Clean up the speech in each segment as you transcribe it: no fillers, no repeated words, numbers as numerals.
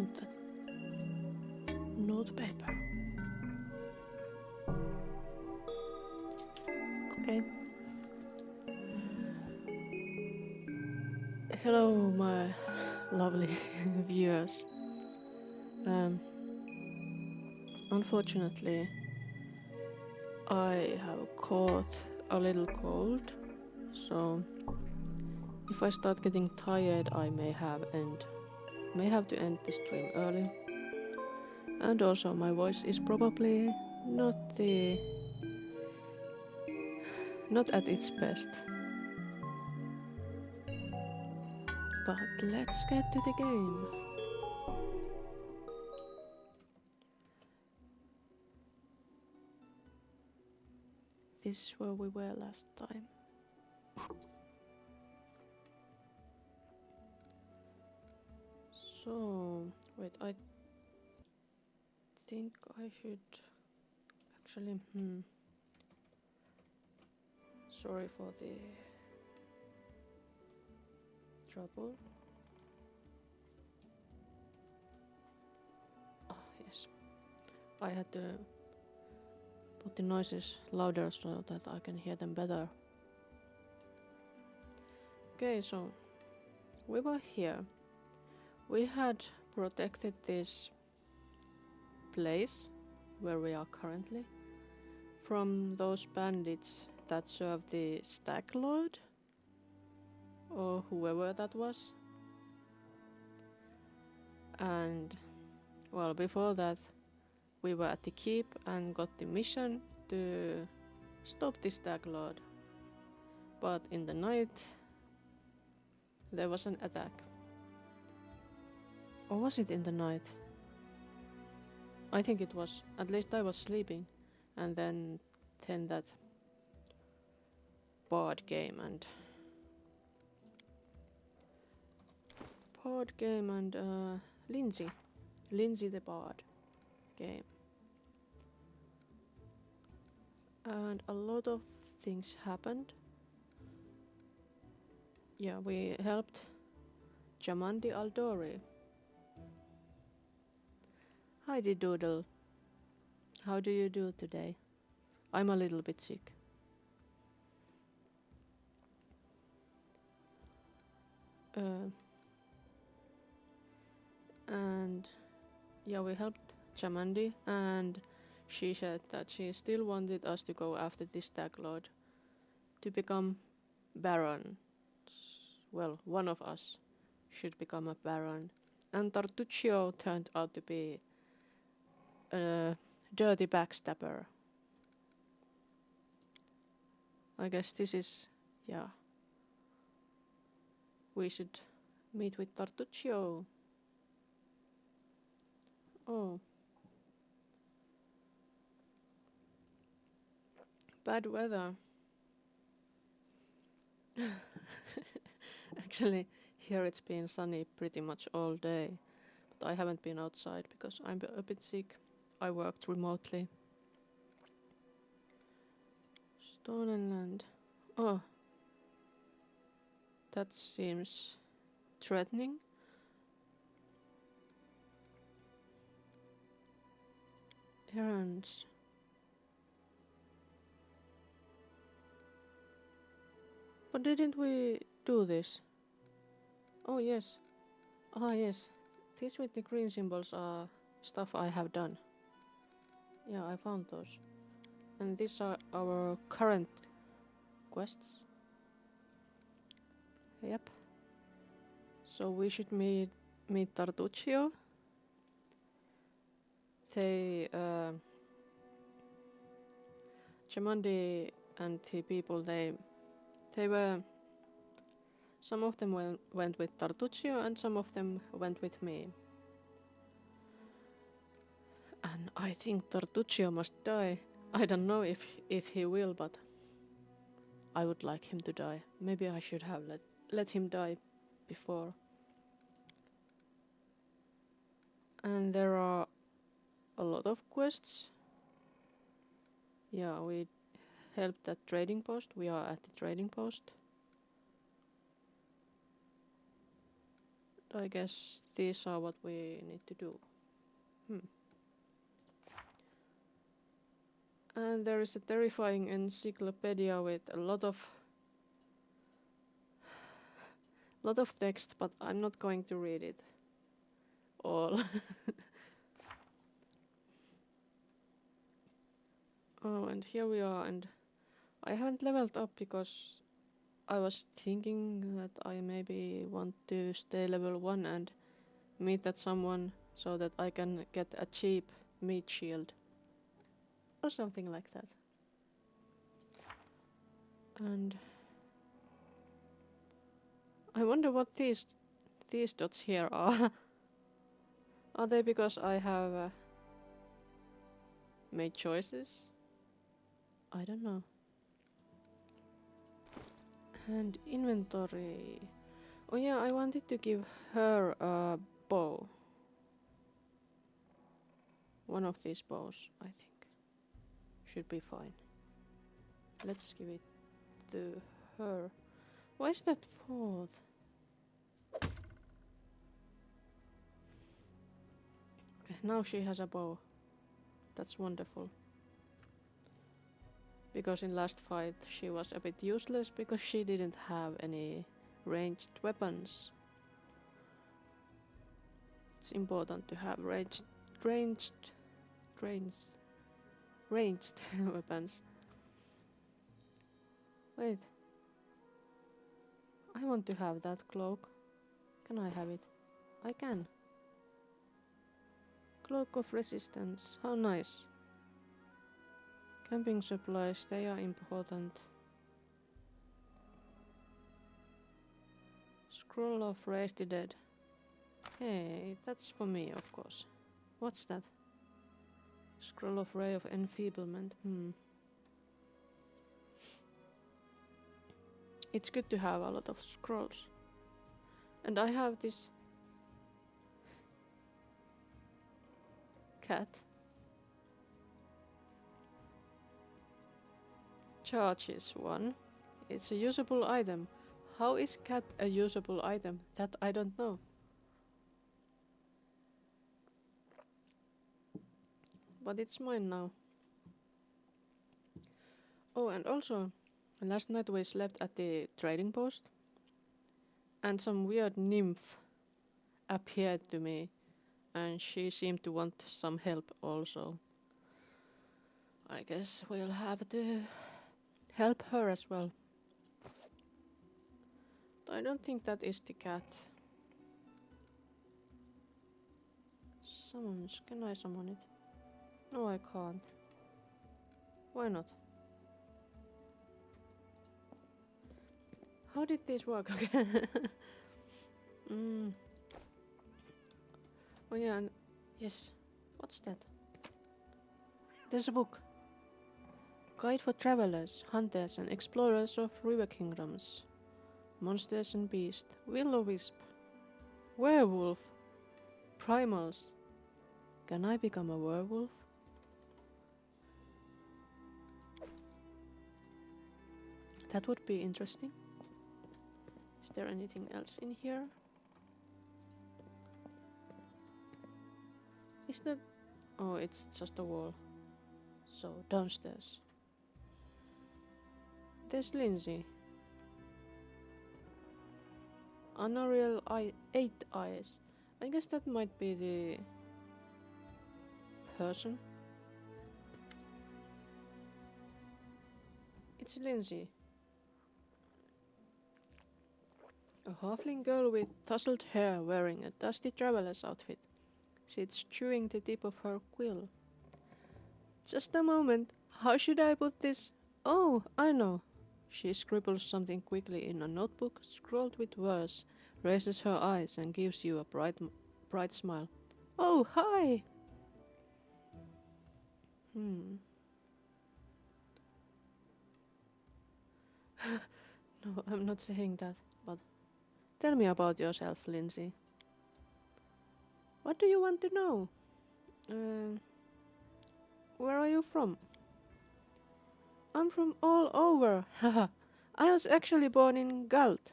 want that notepaper. Okay. Hello, my lovely viewers. Unfortunately, I have caught a little cold, so if I start getting tired, I may have to end the stream early. And also, my voice is probably not at its best. But let's get to the game. This is where we were last time. So, wait, I think I should actually, sorry for the trouble. Ah, yes. I had to put the noises louder so that I can hear them better. Okay, so we were here. We had protected this place where we are currently from those bandits that serve the Stag Lord or whoever that was. And well, before that we were at the keep and got the mission to stop the Stag Lord. But in the night there was an attack. Or was it in the night? I think it was. At least I was sleeping. And then that board game and Lindsay the Bard game. And a lot of things happened. Yeah, we helped Jamandi Aldori. Heidi Doodle. How do you do today? I'm a little bit sick. And yeah, we helped Jamandi, and she said that she still wanted us to go after this Stag Lord to become Baron. Well, one of us should become a Baron. And Tartuccio turned out to be a dirty backstabber. I guess this is, yeah. We should meet with Tartuccio. Oh. Bad weather. Actually, here it's been sunny pretty much all day. But I haven't been outside because I'm a bit sick. I worked remotely. Stonenland. Oh. That seems threatening. Errands. But didn't we do this? Oh yes. Ah yes. These with the green symbols are stuff I have done. Yeah, I found those. And these are our current quests. Yep. So we should meet Tartuccio. They Jamandi and the people they were, some of them went with Tartuccio and some of them went with me. And I think Tartuccio must die. I don't know if he will, but I would like him to die. Maybe I should have let him die before. And there are a lot of quests. Yeah, we helped at trading post. We are at the trading post. I guess these are what we need to do. And there is a terrifying encyclopedia with a lot of text, but I'm not going to read it all. Oh, and here we are, and I haven't leveled up because I was thinking that I maybe want to stay level 1 and meet that someone so that I can get a cheap meat shield. Or something like that. And I wonder what these dots here are. Are they because I have made choices? I don't know. And inventory. Oh yeah, I wanted to give her a bow. One of these bows, I think. Should be fine. Let's give it to her. Why is that 4th? Okay, now she has a bow. That's wonderful. Because in last fight she was a bit useless because she didn't have any ranged weapons. It's important to have ranged weapons. Wait. I want to have that cloak. Can I have it? I can. Cloak of resistance. How nice. Camping supplies, they are important. Scroll of Raise the Dead. Hey, that's for me, of course. What's that? Scroll of Ray of Enfeeblement. It's good to have a lot of scrolls. And I have this cat. Charges 1. It's a usable item. How is cat a usable item? That I don't know. But it's mine now. Oh, and also, last night we slept at the trading post. And some weird nymph appeared to me. And she seemed to want some help also. I guess we'll have to help her as well. I don't think that is the cat. Summons. Can I summon it? No, I can't. Why not? How did this work again? Oh yeah, and yes. What's that? There's a book. Guide for travelers, hunters and explorers of river kingdoms. Monsters and beasts. Will-o-wisp. Werewolf. Primals. Can I become a werewolf? That would be interesting. Is there anything else in here? Is that... Oh, it's just a wall. So, downstairs. There's Lindsay. Unreal 8 eyes. I guess that might be the person. It's Lindsay. A halfling girl with tousled hair wearing a dusty traveler's outfit sits chewing the tip of her quill. Just a moment. How should I put this? Oh, I know. She scribbles something quickly in a notebook scrawled with verse, raises her eyes and gives you a bright smile. Oh, hi! No, I'm not saying that, but tell me about yourself, Lindsay. What do you want to know? Where are you from? I'm from all over. Haha. I was actually born in Galt.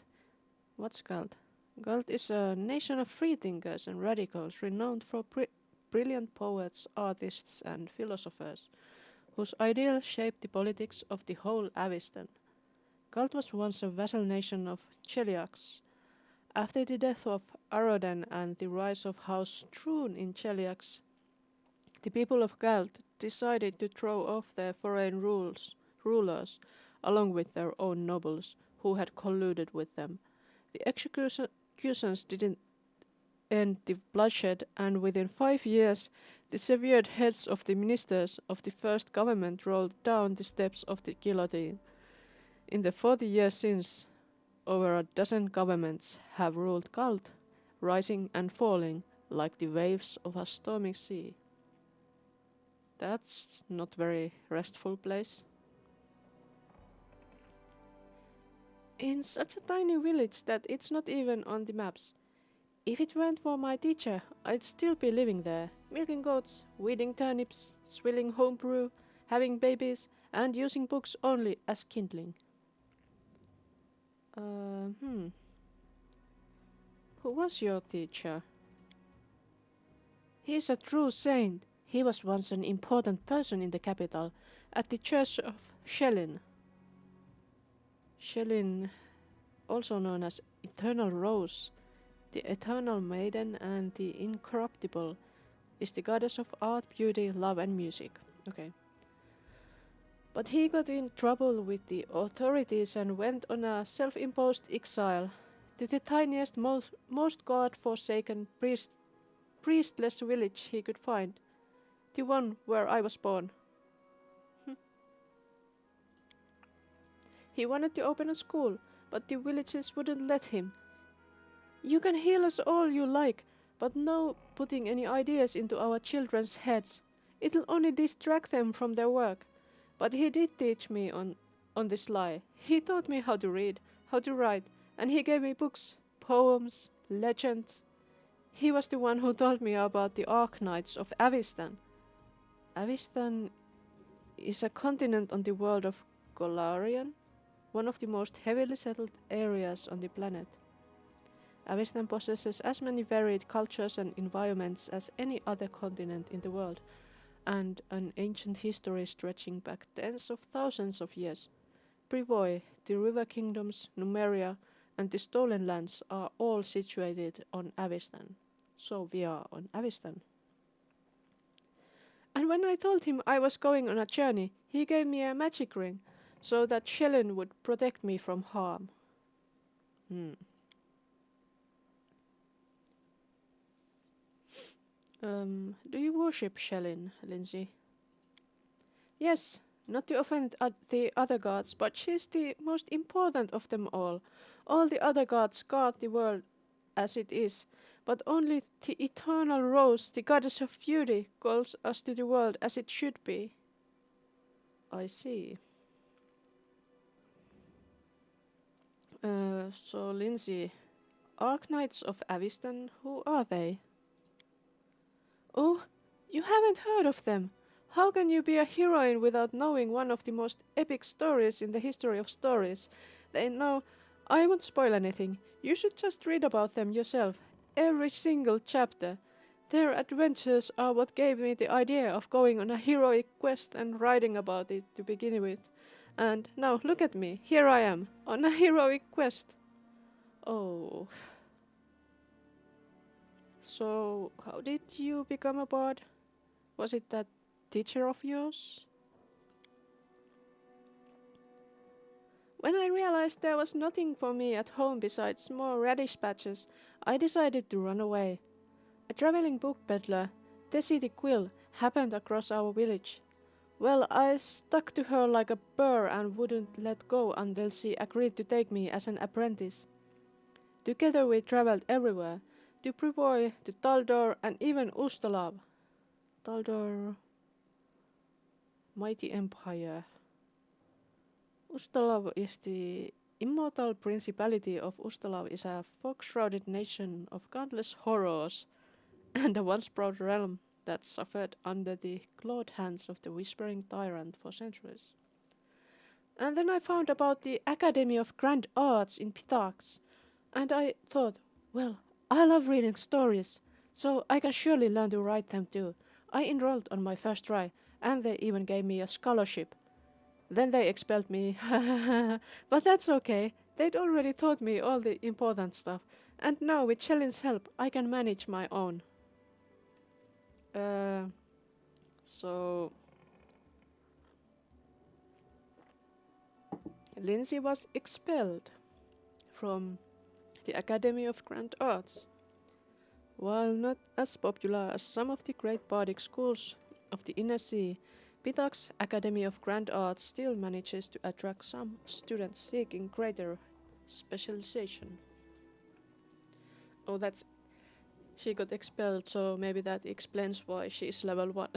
What's Galt? Galt is a nation of freethinkers and radicals renowned for brilliant poets, artists, and philosophers, whose ideals shaped the politics of the whole Avistan. Galt was once a vassal nation of Cheliax. After the death of Aroden and the rise of House Troon in Cheliax, the people of Galt decided to throw off their foreign rulers, along with their own nobles, who had colluded with them. The executions didn't end the bloodshed, and within 5 years, the severed heads of the ministers of the first government rolled down the steps of the guillotine. In the 40 years since, over a dozen governments have ruled Galt, rising and falling like the waves of a stormy sea. That's not very restful place. In such a tiny village that it's not even on the maps. If it weren't for my teacher, I'd still be living there, milking goats, weeding turnips, swilling homebrew, having babies, and using books only as kindling. Uh, hmm. Who was your teacher? He's a true saint. He was once an important person in the capital, at the church of Shellin. Shellin, also known as Eternal Rose, the Eternal Maiden and the Incorruptible, is the goddess of art, beauty, love, and music. Okay. But he got in trouble with the authorities and went on a self imposed exile to the tiniest, most god forsaken, priestless village he could find, the one where I was born. He wanted to open a school, but the villagers wouldn't let him. You can heal us all you like, but no putting any ideas into our children's heads. It'll only distract them from their work. But he did teach me on the sly. He taught me how to read, how to write, and he gave me books, poems, legends. He was the one who told me about the Arknights of Avistan. Avistan is a continent on the world of Golarion, one of the most heavily settled areas on the planet. Avistan possesses as many varied cultures and environments as any other continent in the world, and an ancient history stretching back tens of thousands of years. Privoy, the river kingdoms, Numeria, and the Stolen Lands are all situated on Avistan. So we are on Avistan. And when I told him I was going on a journey, he gave me a magic ring, so that Shellen would protect me from harm. Do you worship Shellen, Lindsay? Yes, not to offend the other gods, but she's the most important of them all. All the other gods guard the world as it is, but only the eternal Rose, the goddess of beauty, calls us to the world as it should be. I see. So Lindsay, Arknights of Avistan, who are they? Oh, you haven't heard of them. How can you be a heroine without knowing one of the most epic stories in the history of stories? I won't spoil anything. You should just read about them yourself. Every single chapter. Their adventures are what gave me the idea of going on a heroic quest and writing about it to begin with. And now look at me, here I am, on a heroic quest. Oh. So, how did you become a bard? Was it that teacher of yours? When I realized there was nothing for me at home besides more radish patches, I decided to run away. A traveling book peddler, Tessie the Quill, happened across our village. Well, I stuck to her like a burr and wouldn't let go until she agreed to take me as an apprentice. Together we traveled everywhere, to Privoy, to Taldor, and even Ustalav. Taldor... Mighty Empire. Ustalav is the immortal principality of Ustalav is a fog-shrouded nation of countless horrors, and a once-proud realm that suffered under the clawed hands of the Whispering Tyrant for centuries. And then I found about the Academy of Grand Arts in Pitax, and I thought, Well, I love reading stories, so I can surely learn to write them too. I enrolled on my first try, and they even gave me a scholarship. Then they expelled me. But that's okay. They'd already taught me all the important stuff, and now with Shelley's help, I can manage my own. Uh, so Lindsay was expelled from the Academy of Grand Arts. While not as popular as some of the great bardic schools of the Inner Sea, Pitoc's Academy of Grand Arts still manages to attract some students seeking greater specialization. Oh, that's she got expelled, so maybe that explains why she's level 1.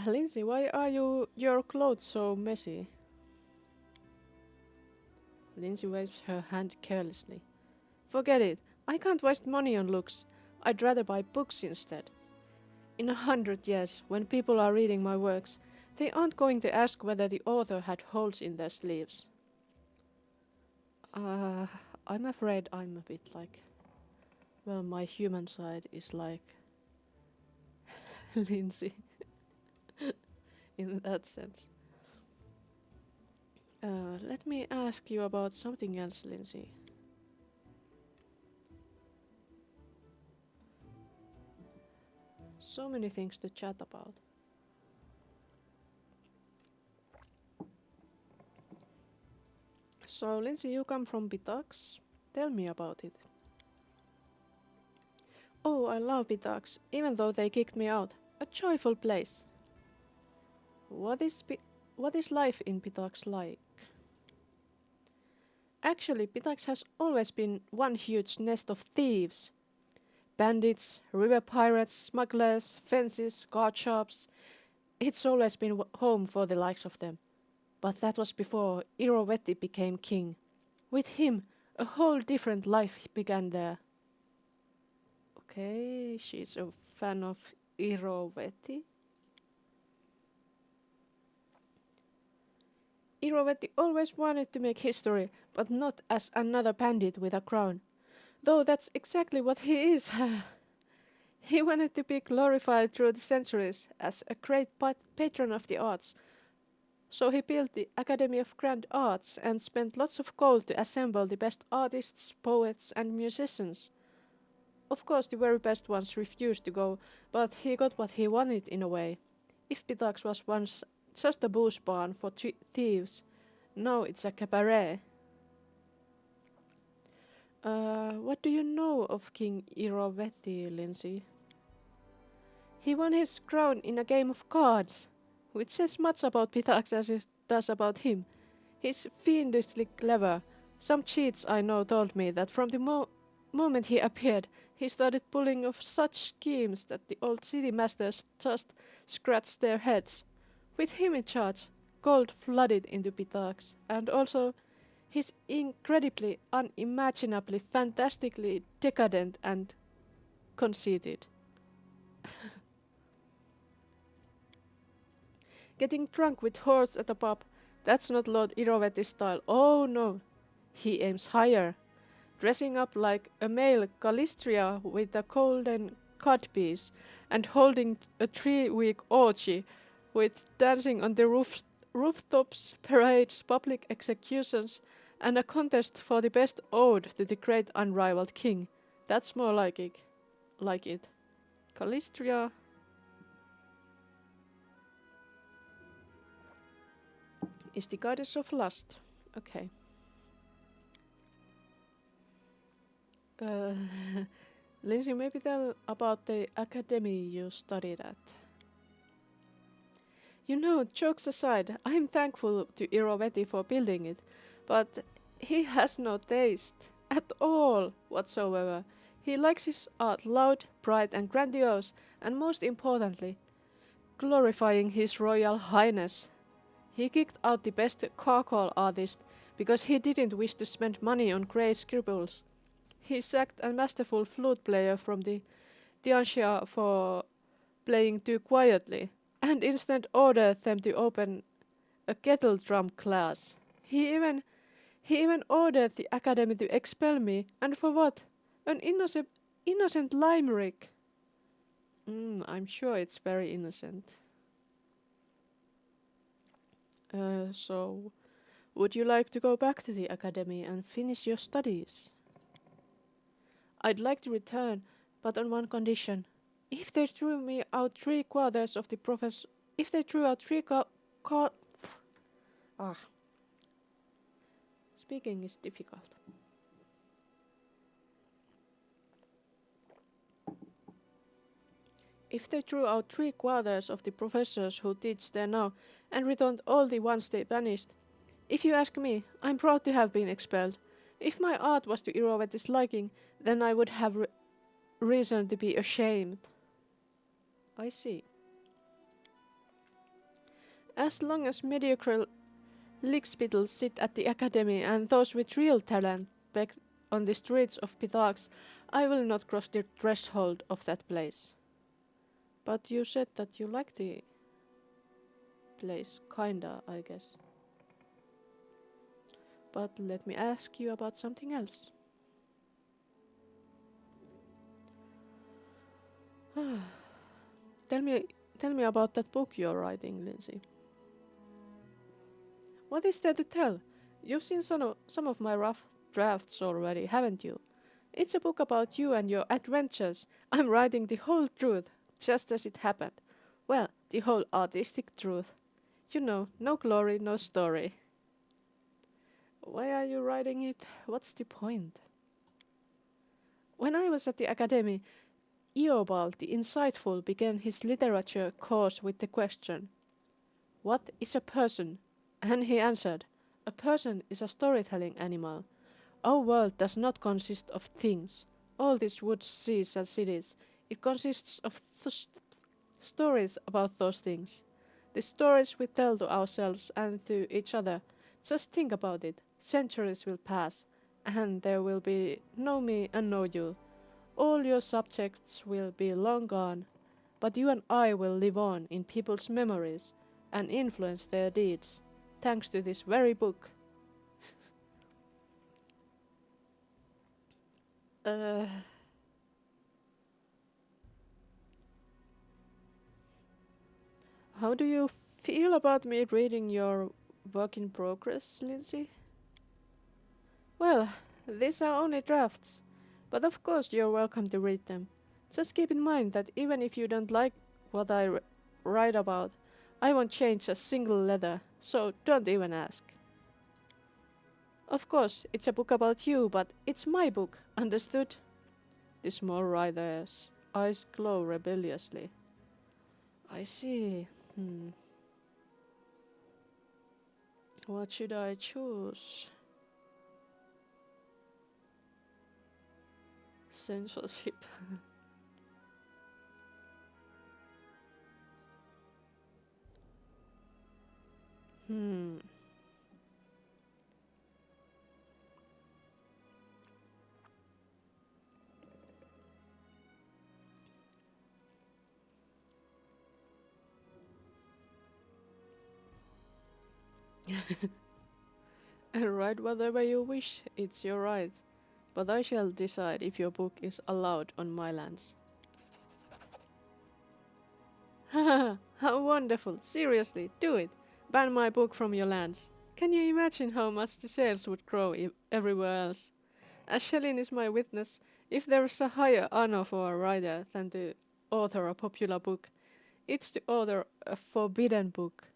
Lindsay, why are your clothes so messy? Lindsay waves her hand carelessly. Forget it. I can't waste money on looks. I'd rather buy books instead. In 100 years, when people are reading my works, they aren't going to ask whether the author had holes in their sleeves. Uh, I'm afraid I'm a bit like. Well, my human side is like Lindsay in that sense. Let me ask you about something else, Lindsay. So many things to chat about. So, Lindsay, you come from Bitax. Tell me about it. Oh, I love Bitax, even though they kicked me out. A joyful place. What is what is life in Bitax like? Actually, Bitax has always been one huge nest of thieves. Bandits, river pirates, smugglers, fences, guard shops. It's always been home for the likes of them. But that was before Irovetti became king. With him, a whole different life began there. Okay, she's a fan of Irovetti. Irovetti always wanted to make history, but not as another bandit with a crown. Though that's exactly what he is. He wanted to be glorified through the centuries as a great patron of the arts. So he built the Academy of Grand Arts and spent lots of gold to assemble the best artists, poets, and musicians. Of course, the very best ones refused to go, but he got what he wanted in a way. If Pitax was once just a booze barn for thieves, now it's a cabaret. What do you know of King Irovetti, Lindsay? He won his crown in a game of cards, which says much about Pitax as it does about him. He's fiendishly clever. Some cheats I know told me that from the moment he appeared, he started pulling off such schemes that the old city masters just scratched their heads. With him in charge, gold flooded into Pitax, and also he's incredibly, unimaginably, fantastically decadent and conceited. Getting drunk with whores at a pub, that's not Lord Irovetti's style. Oh no, he aims higher. Dressing up like a male Calistria with a golden codpiece and holding a 3-week orgy with dancing on the rooftops, parades, public executions, and a contest for the best ode to the great unrivaled king. That's more like it. Calistria is the goddess of lust. Okay. Uh, Lindsay, maybe tell about the academy you studied at. You know, jokes aside, I'm thankful to Irovetti for building it, but he has no taste at all whatsoever. He likes his art loud, bright, and grandiose, and most importantly, glorifying his royal highness. He kicked out the best charcoal artist because he didn't wish to spend money on grey scribbles. He sacked a masterful flute player from the Tianxia for playing too quietly, and instead ordered them to open a kettle drum class. He even he even ordered the academy to expel me, and for what? An innocent limerick. I'm sure it's very innocent. So, would you like to go back to the academy and finish your studies? I'd like to return, but on one condition. If they threw me out three quarters of the professor, if they threw out three qua- ah, speaking is difficult. If they threw out three quarters of the professors who teach there now, and returned all the ones they banished, if you ask me, I'm proud to have been expelled. If my art was to Irovetti's liking, then I would have reason to be ashamed. I see. As long as mediocre lickspittles sit at the academy and those with real talent beg on the streets of Pythagoras, I will not cross the threshold of that place. But you said that you like the place, kinda, I guess. But let me ask you about something else. tell me, tell me about that book you're writing, Lindsay. What is there to tell? You've seen some of my rough drafts already, haven't you? It's a book about you and your adventures. I'm writing the whole truth, just as it happened. Well, the whole artistic truth. You know, no glory, no story. Why are you writing it? What's the point? When I was at the academy, Eobald the Insightful began his literature course with the question, "What is a person?" And he answered, "A person is a storytelling animal. Our world does not consist of things. All these woods, seas, and cities. It consists of stories about those things. The stories we tell to ourselves and to each other. Just think about it. Centuries will pass, and there will be no me and no you. All your subjects will be long gone, but you and I will live on in people's memories and influence their deeds, thanks to this very book." Uh, how do you feel about me reading your work in progress, Lindsay? Well, these are only drafts, but of course you're welcome to read them. Just keep in mind that even if you don't like what I write about, I won't change a single letter, so don't even ask. Of course, it's a book about you, but it's my book, understood? The small writer's eyes glow rebelliously. I see. What should I choose? Censorship. hmm. Write whatever you wish, it's your right. But I shall decide if your book is allowed on my lands. Haha, how wonderful! Seriously, do it! Ban my book from your lands. Can you imagine how much the sales would grow everywhere else? As Shelin is my witness, if there is a higher honor for a writer than to author a popular book, it's to author a forbidden book.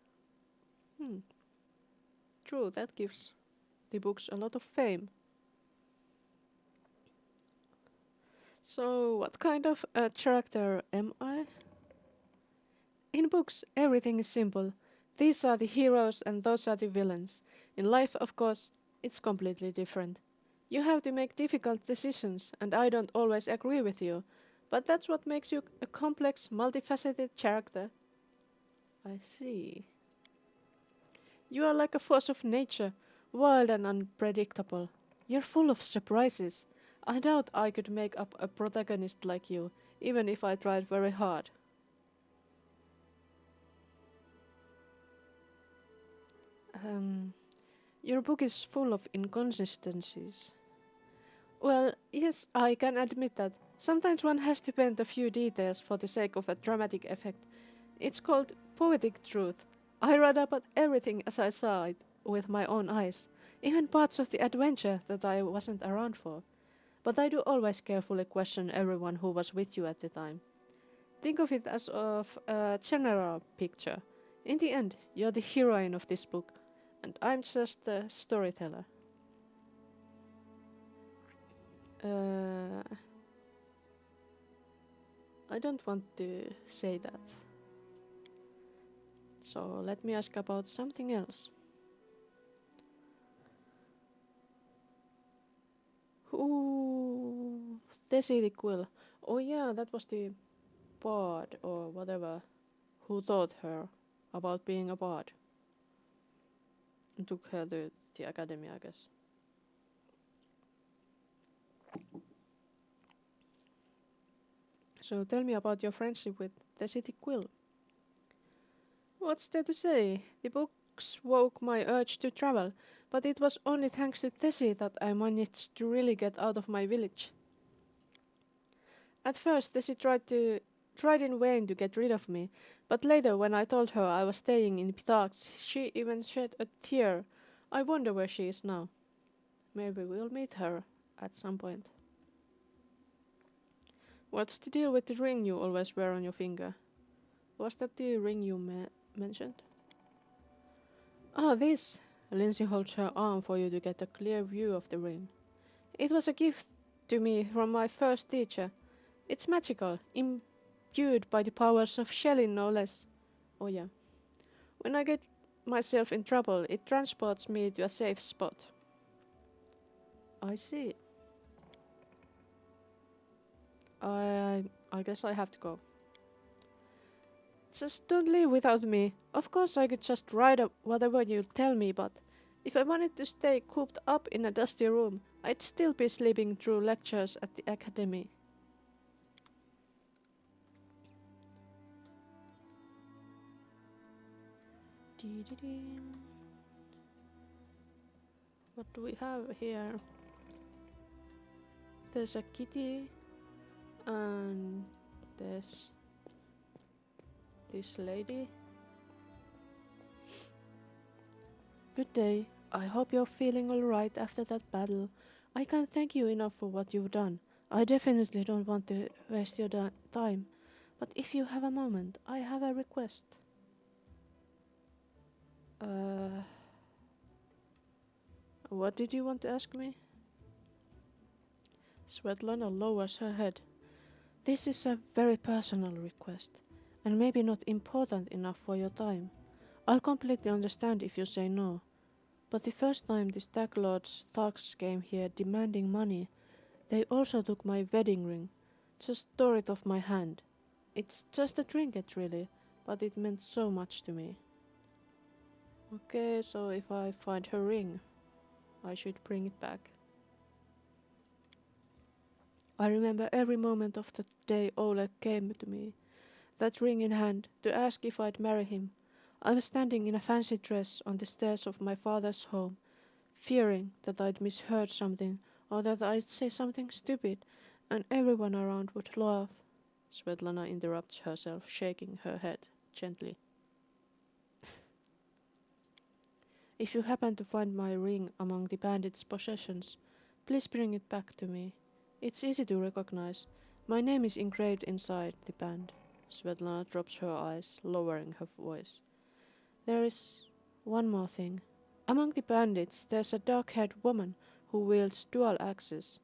Hmm, true, that gives the books a lot of fame. So, what kind of a character am I? In books, everything is simple. These are the heroes and those are the villains. In life, of course, it's completely different. You have to make difficult decisions, and I don't always agree with you, but that's what makes you a complex, multifaceted character. I see. You are like a force of nature, wild and unpredictable. You're full of surprises. I doubt I could make up a protagonist like you, even if I tried very hard. Um, Your book is full of inconsistencies. Well, yes, I can admit that. Sometimes one has to bend a few details for the sake of a dramatic effect. It's called poetic truth. I read about everything as I saw it with my own eyes, even parts of the adventure that I wasn't around for. But I do always carefully question everyone who was with you at the time. Think of it as of a general picture. In the end, you're the heroine of this book, and I'm just the storyteller. Uh, I don't want to say that. So let me ask about something else. Who Tessie the Quill? Oh yeah, that was the bard or whatever who taught her about being a bard and took her to the academy, I guess. So tell me about your friendship with Tessie the Quill. What's there to say? The books woke my urge to travel, but it was only thanks to Tessie that I managed to really get out of my village. At first, Tessie tried in vain to get rid of me, but later, when I told her I was staying in Pitax, she even shed a tear. I wonder where she is now. Maybe we'll meet her at some point. What's the deal with the ring you always wear on your finger? Was that the ring you mentioned? Ah, this! Lindsay holds her arm for you to get a clear view of the ring. It was a gift to me from my first teacher. It's magical, imbued by the powers of Shelley, no less. Oh, yeah. When I get myself in trouble, it transports me to a safe spot. I see. I guess I have to go. Just don't leave without me. Of course, I could just write up whatever you tell me, but if I wanted to stay cooped up in a dusty room, I'd still be sleeping through lectures at the academy. What do we have here? There's a kitty, and there's this lady. Good day. I hope you're feeling alright after that battle. I can't thank you enough for what you've done. I definitely don't want to waste your time, but if you have a moment, I have a request. Uh, what did you want to ask me? Svetlana lowers her head. This is a very personal request, and maybe not important enough for your time. I'll completely understand if you say no. But the first time the Stag Lord's thugs came here demanding money, they also took my wedding ring. Just tore it off my hand. It's just a trinket, really, but it meant so much to me. Okay, so if I find her ring, I should bring it back. I remember every moment of the day Oleg came to me, that ring in hand, to ask if I'd marry him. I was standing in a fancy dress on the stairs of my father's home, fearing that I'd misheard something or that I'd say something stupid and everyone around would laugh. Svetlana interrupts herself, shaking her head gently. If you happen to find my ring among the bandits' possessions, please bring it back to me. It's easy to recognize. My name is engraved inside the band. Svetlana drops her eyes, lowering her voice. There is one more thing. Among the bandits, there's a dark-haired woman who wields dual axes.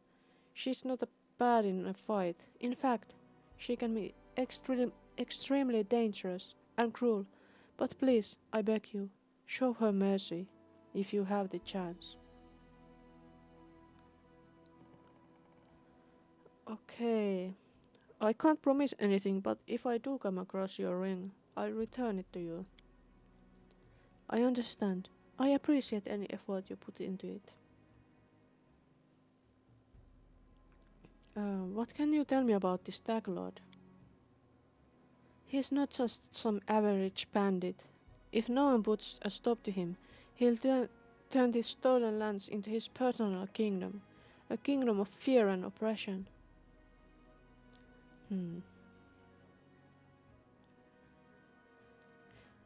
She's not bad in a fight. In fact, she can be extremely dangerous and cruel. But please, I beg you, show her mercy, if you have the chance. Okay. I can't promise anything, but if I do come across your ring, I'll return it to you. I understand. I appreciate any effort you put into it. What can you tell me about this Stag Lord? He's not just some average bandit. If no one puts a stop to him, he'll turn these stolen lands into his personal kingdom, a kingdom of fear and oppression.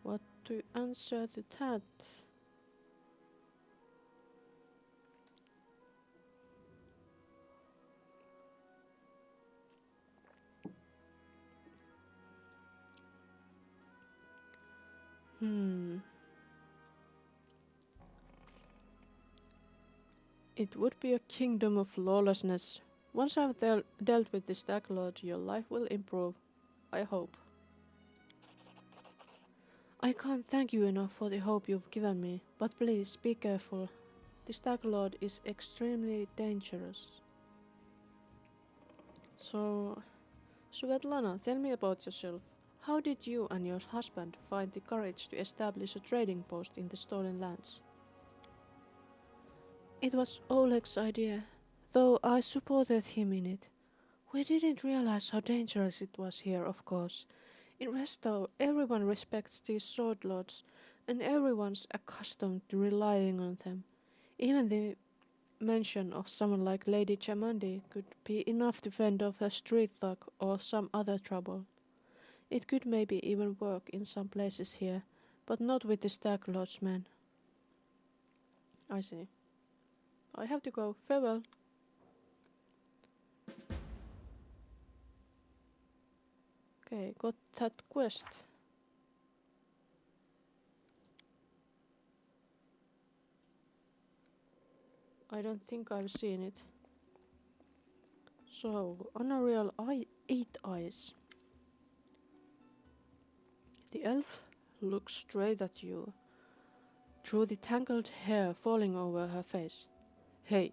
What to answer to that? It would be a kingdom of lawlessness. Once I've dealt with the Stag Lord, your life will improve. I hope. I can't thank you enough for the hope you've given me, but please be careful. The Stag Lord is extremely dangerous. So, Svetlana, tell me about yourself. How did you and your husband find the courage to establish a trading post in the stolen lands? It was Oleg's idea, though I supported him in it. We didn't realize how dangerous it was here, of course. In Resto, everyone respects these sword lords, and everyone's accustomed to relying on them. Even the mention of someone like Lady Chamandi could be enough to fend off a street thug or some other trouble. It could maybe even work in some places here, but not with the Stag Lord's men. I see. I have to go. Farewell. Okay, got that quest. I don't think I've seen it. So, Unreal Eye 8 Eyes. The elf looks straight at you, through the tangled hair falling over her face. Hey,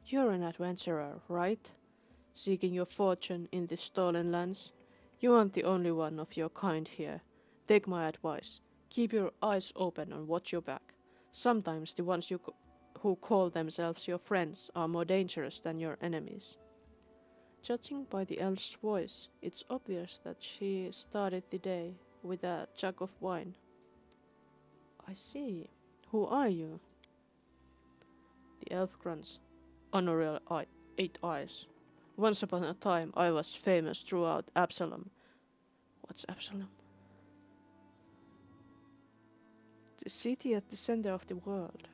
you're an adventurer, right? Seeking your fortune in the stolen lands? You aren't the only one of your kind here. Take my advice. Keep your eyes open and watch your back. Sometimes the ones who call themselves your friends are more dangerous than your enemies. Judging by the elf's voice, it's obvious that she started the day with a jug of wine. I see. Who are you? The elf grunts. Honorary 8 Eyes. Once upon a time I was famous throughout Absalom. What's Absalom? The city at the center of the world.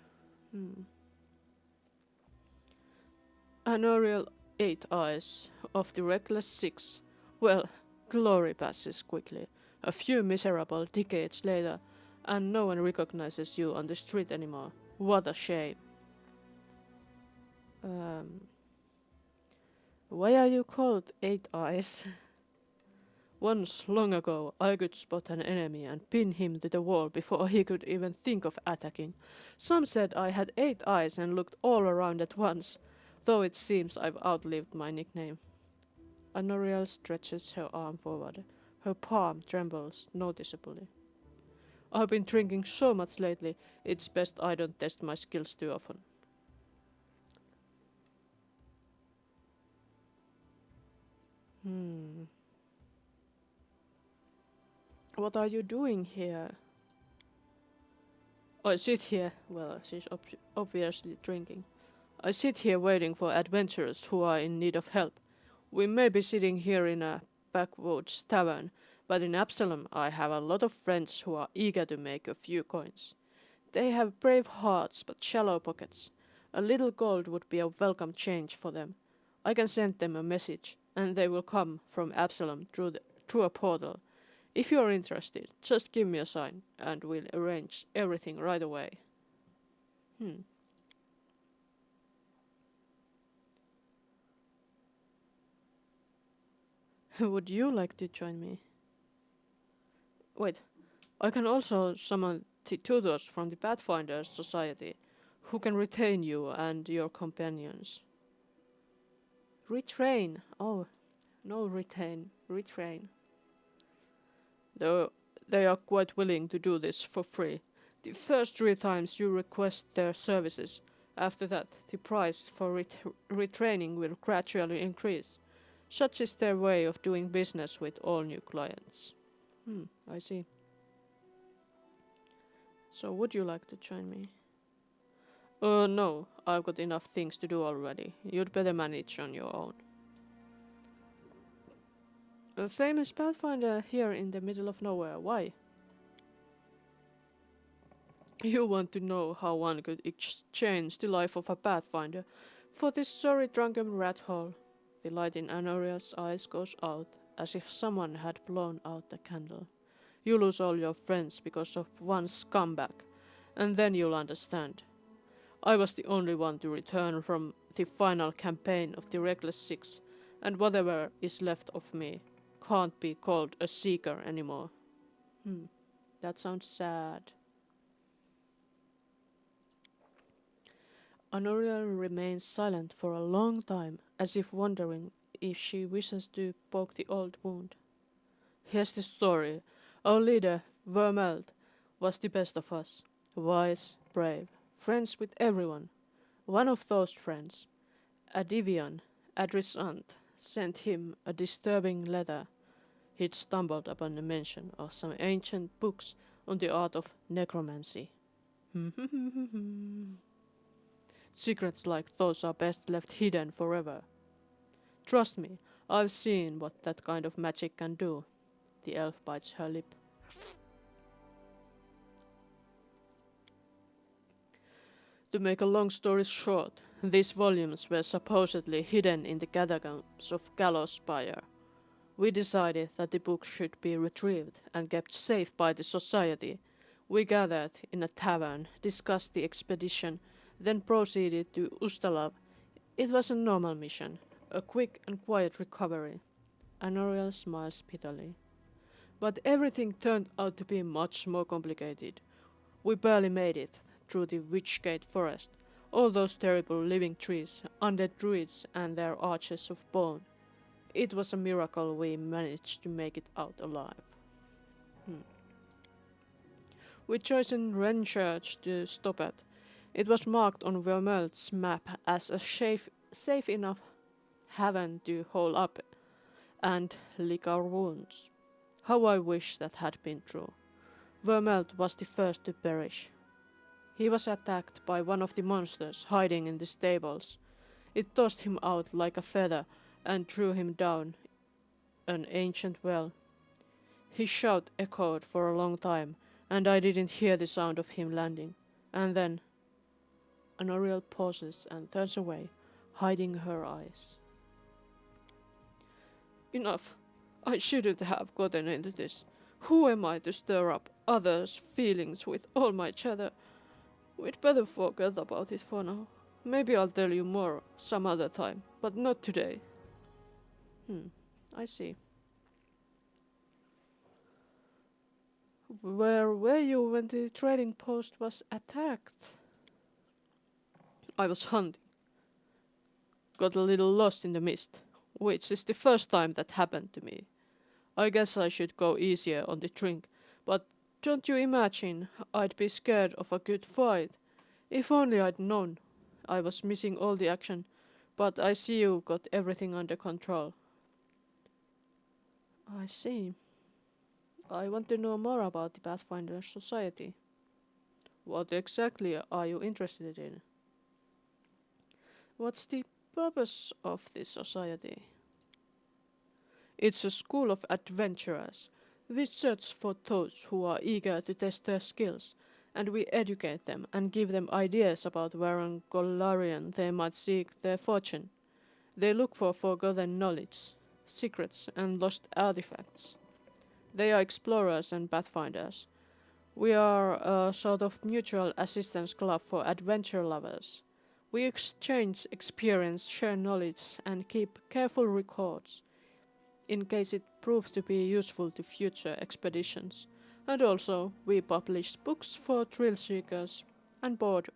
Honorary 8 Eyes of the Reckless 6. Well, glory passes quickly. A few miserable decades later, and no one recognizes you on the street anymore. What a shame. Why are you called 8 Eyes? Once, long ago, I could spot an enemy and pin him to the wall before he could even think of attacking. Some said I had 8 eyes and looked all around at once, though it seems I've outlived my nickname. Anoriel stretches her arm forward. Her palm trembles noticeably. I've been drinking so much lately, it's best I don't test my skills too often. What are you doing here? I sit here. Well, she's obviously drinking. I sit here waiting for adventurers who are in need of help. We may be sitting here in a backwoods tavern, but in Absalom I have a lot of friends who are eager to make a few coins. They have brave hearts but shallow pockets. A little gold would be a welcome change for them. I can send them a message, and they will come from Absalom through a portal. If you are interested, just give me a sign, and we'll arrange everything right away. Would you like to join me? Wait, I can also summon the tutors from the Pathfinder Society, who can retain you and your companions. Retrain? Oh, no, retrain. Though they are quite willing to do this for free. The first 3 times you request their services. After that, the price for retraining will gradually increase. Such is their way of doing business with all new clients. I see. So would you like to join me? No, I've got enough things to do already. You'd better manage on your own. A famous Pathfinder here in the middle of nowhere. Why? You want to know how one could exchange the life of a Pathfinder for this sorry drunken rat hole. The light in Anoriel's eyes goes out, as if someone had blown out the candle. You lose all your friends because of one scumbag, and then you'll understand. I was the only one to return from the final campaign of the Reckless Six, and whatever is left of me can't be called a seeker anymore. That sounds sad. Honoria remains silent for a long time, as if wondering if she wishes to poke the old wound. Here's the story. Our leader, Vermeld, was the best of us. Wise, brave, friends with everyone. One of those friends, a Divian, Adris' aunt, sent him a disturbing letter. He'd stumbled upon the mention of some ancient books on the art of necromancy. Secrets like those are best left hidden forever. Trust me, I've seen what that kind of magic can do. The elf bites her lip. To make a long story short, these volumes were supposedly hidden in the catacombs of Gallows Spire. We decided that the books should be retrieved and kept safe by the society. We gathered in a tavern, discussed the expedition, then proceeded to Ustalav. It was a normal mission, a quick and quiet recovery. Anoriel smiles bitterly. But everything turned out to be much more complicated. We barely made it through the Witchgate forest, all those terrible living trees, undead druids and their arches of bone. It was a miracle we managed to make it out alive. We chosen Renchurch to stop at. It was marked on Vermeld's map as a safe enough haven to hole up and lick our wounds. How I wish that had been true. Vermeld was the first to perish. He was attacked by one of the monsters hiding in the stables. It tossed him out like a feather and threw him down an ancient well. His shout echoed for a long time, and I didn't hear the sound of him landing. And then Honoriel pauses and turns away, hiding her eyes. Enough. I shouldn't have gotten into this. Who am I to stir up others' feelings with all my chatter? We'd better forget about it for now. Maybe I'll tell you more some other time, but not today. I see. Where were you when the trading post was attacked? I was hunting. Got a little lost in the mist, which is the first time that happened to me. I guess I should go easier on the drink, but don't you imagine I'd be scared of a good fight? If only I'd known. I was missing all the action, but I see you've got everything under control. I see. I want to know more about the Pathfinder Society. What exactly are you interested in? What's the purpose of this society? It's a school of adventurers. We search for those who are eager to test their skills, and we educate them and give them ideas about where on Golarion they might seek their fortune. They look for forgotten knowledge, secrets, and lost artifacts. They are explorers and pathfinders. We are a sort of mutual assistance club for adventure lovers. We exchange experience, share knowledge, and keep careful records in case it proves to be useful to future expeditions. And also, we publish books for thrill seekers and bored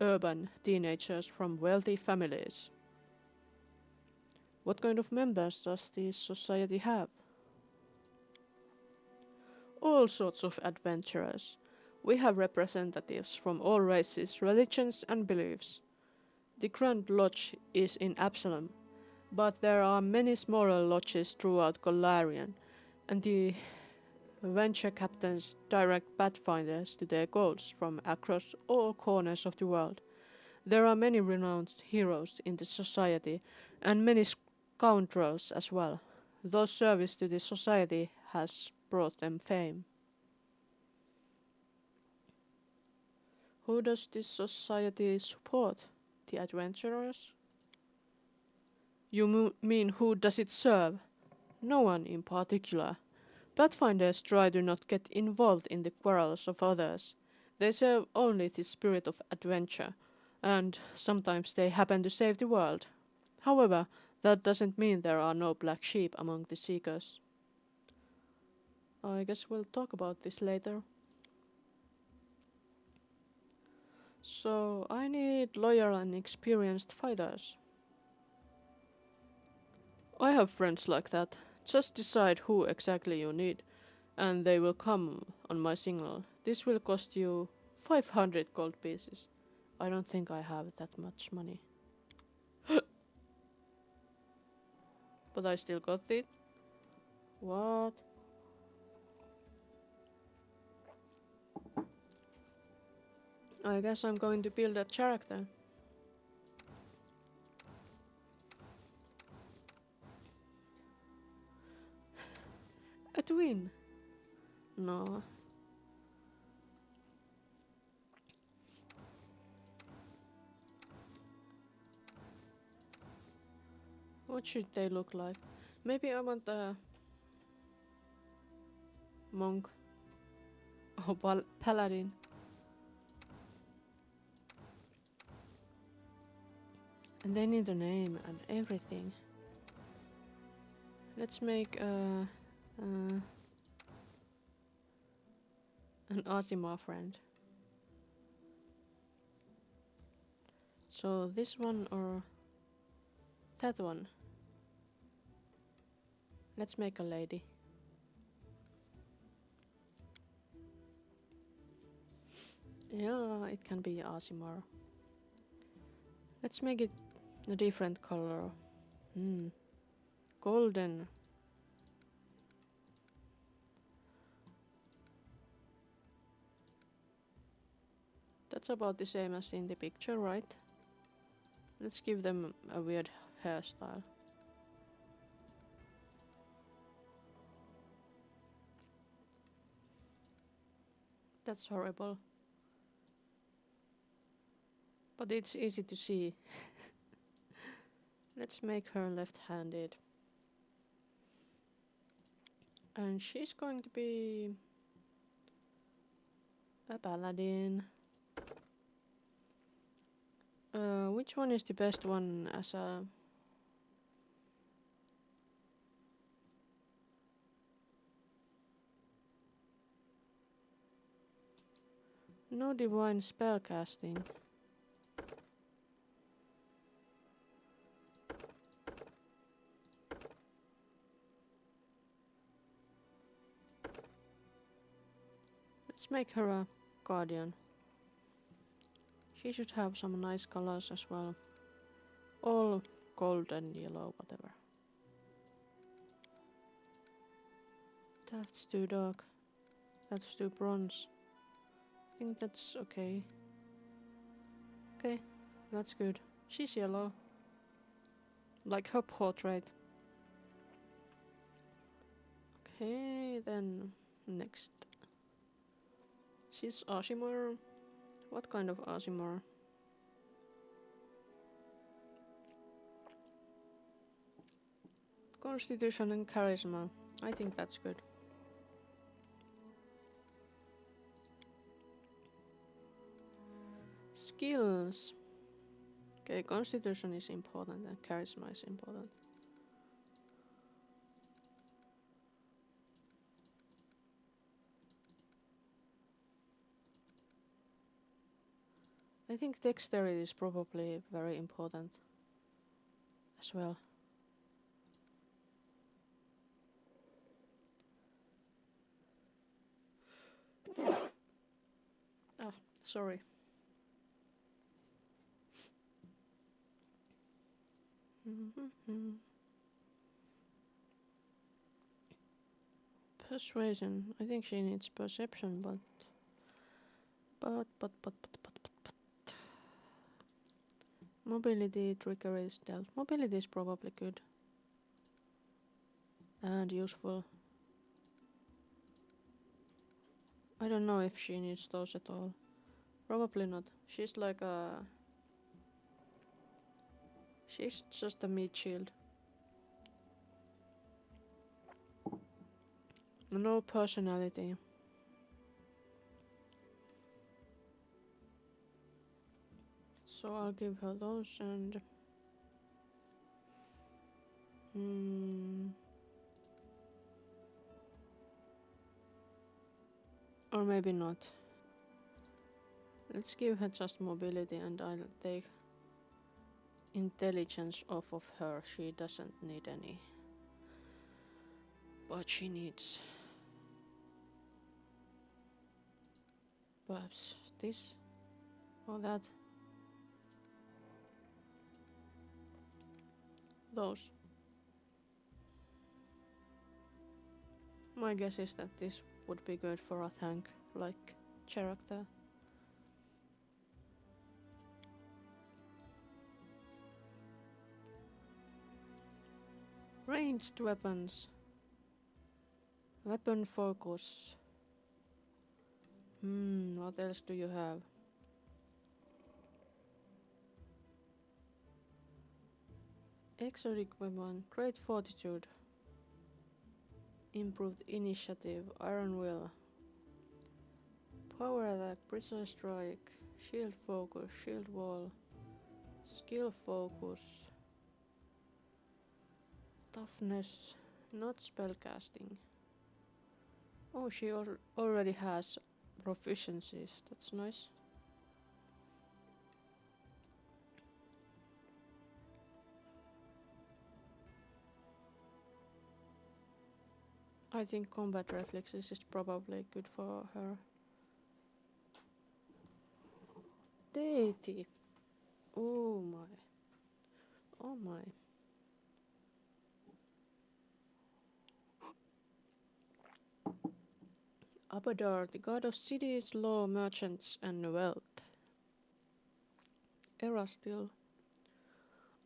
urban teenagers from wealthy families. What kind of members does this society have? All sorts of adventurers. We have representatives from all races, religions, and beliefs. The Grand Lodge is in Absalom, but there are many smaller lodges throughout Golarion, and the venture captains direct pathfinders to their goals from across all corners of the world. There are many renowned heroes in the society, and many scoundrels as well. Those service to the society has brought them fame. Who does this society support? The adventurers? You mean who does it serve? No one in particular. Pathfinders try to not get involved in the quarrels of others. They serve only the spirit of adventure, and sometimes they happen to save the world. However, that doesn't mean there are no black sheep among the seekers. I guess we'll talk about this later. So, I need loyal and experienced fighters. I have friends like that. Just decide who exactly you need, and they will come on my signal. This will cost you 500 gold pieces. I don't think I have that much money. But I still got it. What? I guess I'm going to build a character. A twin. No. What should they look like? Maybe I want a monk or paladin. And they need a name and everything. Let's make an Asima friend. So this one or that one? Let's make a lady. Yeah, it can be Asimar. Let's make it a different color. Golden. That's about the same as in the picture, right? Let's give them a weird hairstyle. That's horrible. But it's easy to see. Let's make her left-handed. And she's going to be a paladin. Which one is the best one as a... No divine spellcasting. Let's make her a guardian. She should have some nice colors as well. All gold and yellow, whatever. That's too dark. That's too bronze. I think that's okay. Okay, that's good. She's yellow. Like her portrait. Okay, then next. She's Ashimar. What kind of Ashimar? Constitution and charisma. I think that's good. Skills. Okay, constitution is important and charisma is important. I think dexterity is probably very important as well. Ah, sorry. Persuasion. I think she needs perception, but. Mobility trigger is stealth. Mobility is probably good. And useful. I don't know if she needs those at all. Probably not. She's like a... She's just a meat shield. No personality. So I'll give her those and... Or maybe not. Let's give her just mobility and I'll take intelligence off of her. She doesn't need any. But she needs... Perhaps this or that. Those. My guess is that this would be good for a tank-like character. Ranged weapons. Weapon focus. What else do you have? Exotic weapon, great fortitude. Improved initiative, iron will. Power attack, precise strike, shield focus, shield wall. Skill focus. Toughness, not spellcasting. Oh, she already has proficiencies, that's nice. I think combat reflexes is probably good for her. Deity. Oh my. Oh my. Abadar, the god of cities, law, merchants, and wealth. Erastil.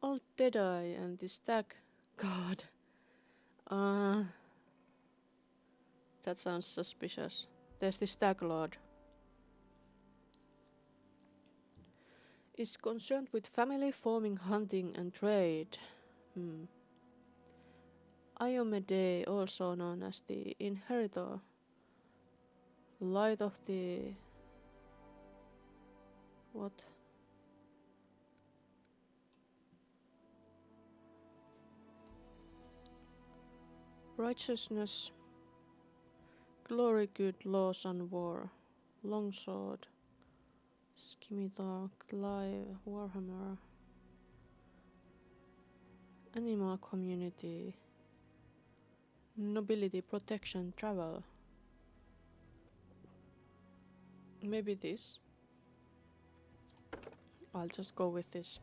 Old Deadeye and the stag god. That sounds suspicious. There's the stag lord. Is concerned with family, farming, hunting, and trade. Iomede, also known as the Inheritor. Light of the... What? Righteousness. Glory, good, laws, and war. Longsword. Scimitar, Clive, Warhammer. Animal community. Nobility, protection, travel. Maybe this. I'll just go with this.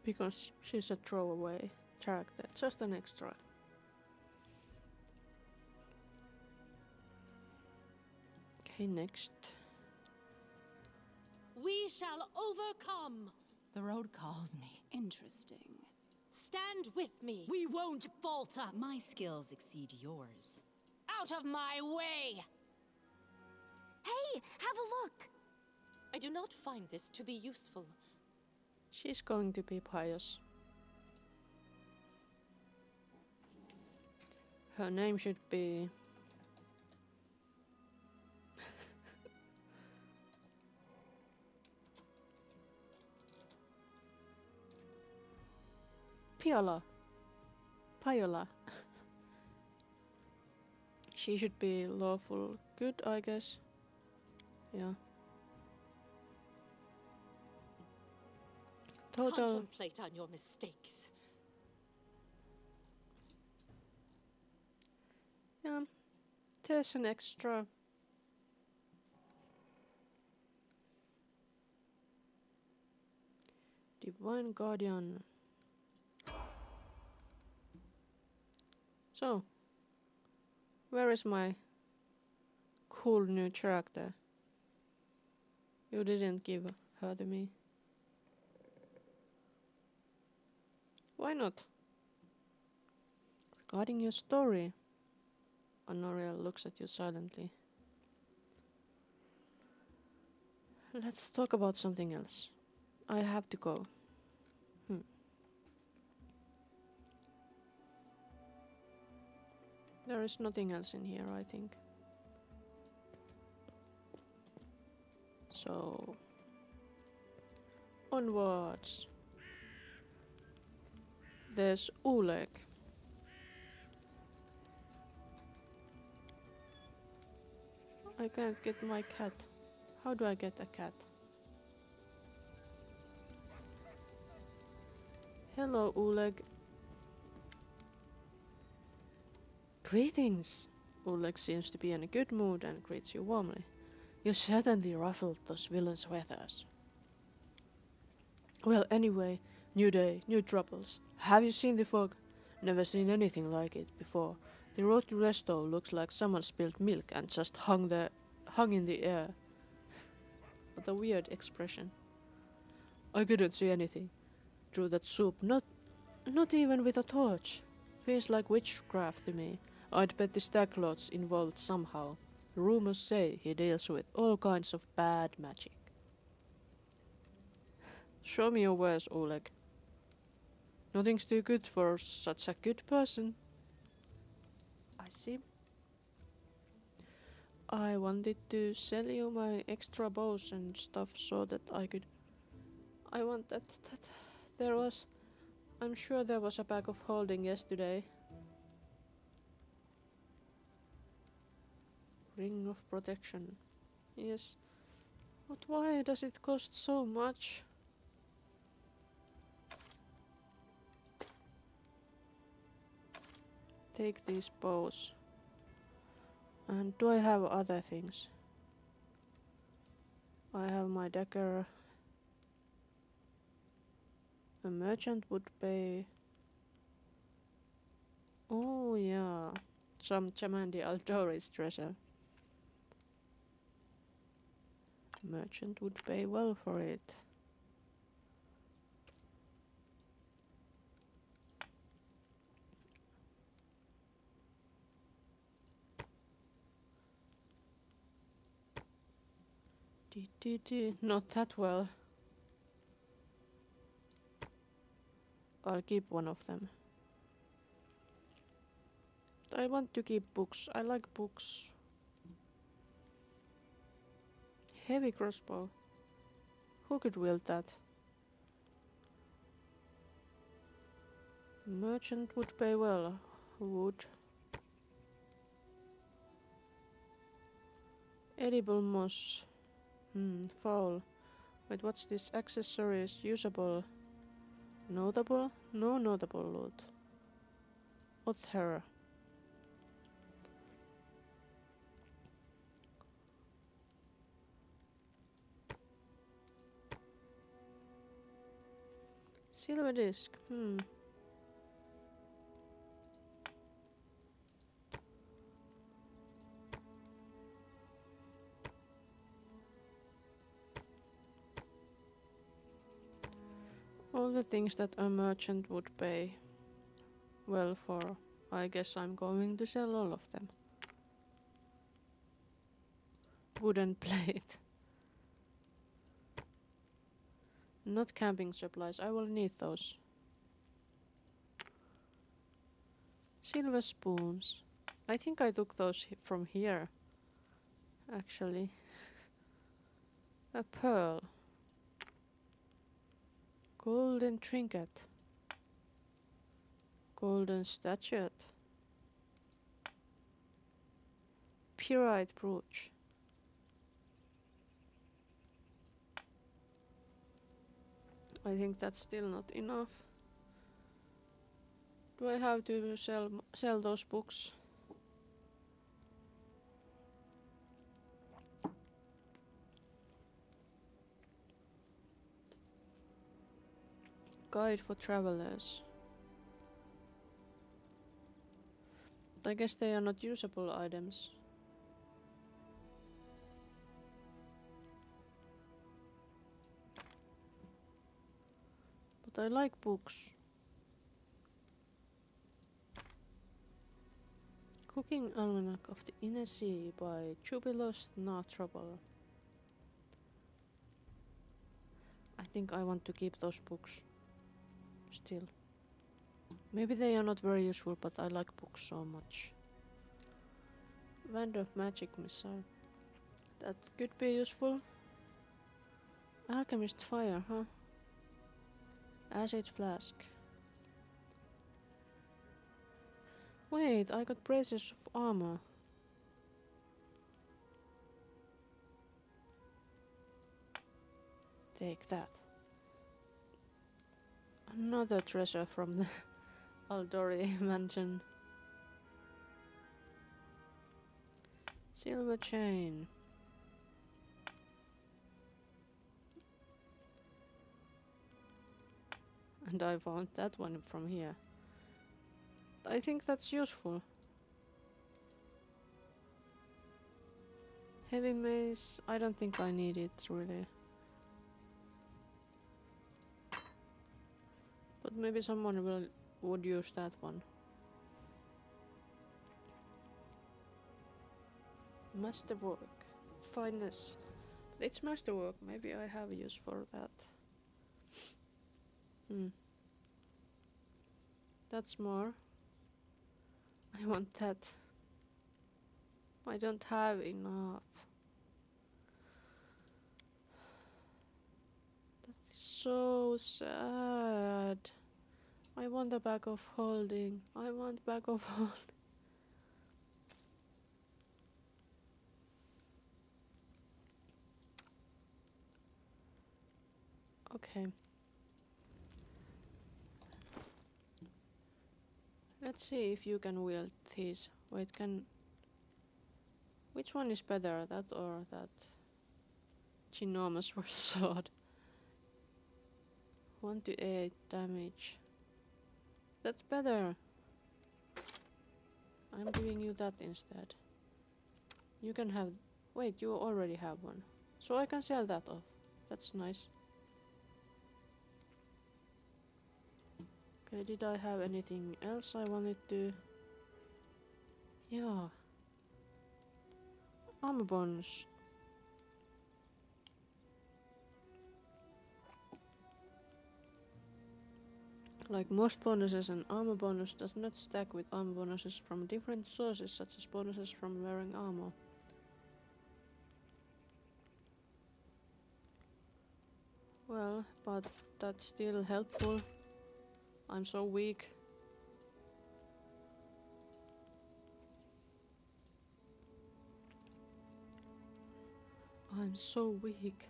Because she's a throwaway character, just an extra. Okay, next. We shall overcome. The road calls me. Interesting. Stand with me. We won't falter. My skills exceed yours. Out of my way! Hey, have a look! I do not find this to be useful. She's going to be pious. Her name should be... Payola. She should be lawful good, I guess. Yeah. Total. Contemplate on your mistakes. Yeah. There's an extra. Divine Guardian. So, where is my cool new character? You didn't give her to me. Why not? Regarding your story, Honoria looks at you silently. Let's talk about something else. I have to go. There is nothing else in here, I think. So, onwards. There's Oleg. I can't get my cat. How do I get a cat? Hello, Oleg. Greetings! Oleg seems to be in a good mood and greets you warmly. You certainly ruffled those villains' feathers. Well, anyway, new day, new troubles. Have you seen the fog? Never seen anything like it before. The road to Resto looks like someone spilled milk and just hung in the air. With a weird expression. I couldn't see anything. Through that soup, not even with a torch. Feels like witchcraft to me. I'd bet the stag lord's involved somehow. Rumors say he deals with all kinds of bad magic. Show me your wares, Oleg. Nothing's too good for such a good person. I see. I wanted to sell you my extra bows and stuff so that I could... I want that there was... I'm sure there was a bag of holding yesterday. Ring of protection. Yes. But why does it cost so much? Take these bows. And do I have other things? I have my dagger. A merchant would pay... Oh yeah. Some Chamandi Aldori's treasure. Merchant would pay well for it. Not that well. I'll keep one of them. I want to keep books. I like books. Heavy crossbow. Who could wield that? Merchant would pay well. Wood. Edible moss. Foul. Wait, what's this? Accessories. Usable. Notable? No notable loot. Author. Silver disc. All the things that a merchant would pay well for. I guess I'm going to sell all of them. Wooden plate. Not camping supplies, I will need those. Silver spoons. I think I took those from here. Actually. A pearl. Golden trinket. Golden statuette. Pyrite brooch. I think that's still not enough. Do I have to sell those books? Guide for travelers. I guess they are not usable items. But I like books. Cooking Almanac of the Inner Sea by Jubilos Trouble. I think I want to keep those books. Still. Maybe they are not very useful, but I like books so much. Wand of Magic Missile. That could be useful. Alchemist Fire, huh? Acid Flask. Wait, I got braces of armor. Take that. Another treasure from the Aldori mansion. Silver chain. And I found that one from here. I think that's useful. Heavy mace, I don't think I need it really. But maybe someone would use that one. Masterwork. Fineness. It's masterwork, maybe I have use for that. That's more. I want that. I don't have enough. That is so sad. I want a bag of holding. I want bag of holding. Okay. Let's see if you can wield these. Wait, which one is better, that or that ginormous sword? 1 to 8 damage. That's better. I'm giving you that instead. You can have... Wait, you already have one. So I can sell that off. That's nice. Okay, did I have anything else I wanted to... Yeah. Armor bonus. Like most bonuses, an armor bonus does not stack with armor bonuses from different sources, such as bonuses from wearing armor. Well, but that's still helpful. I'm so weak. I'm so weak.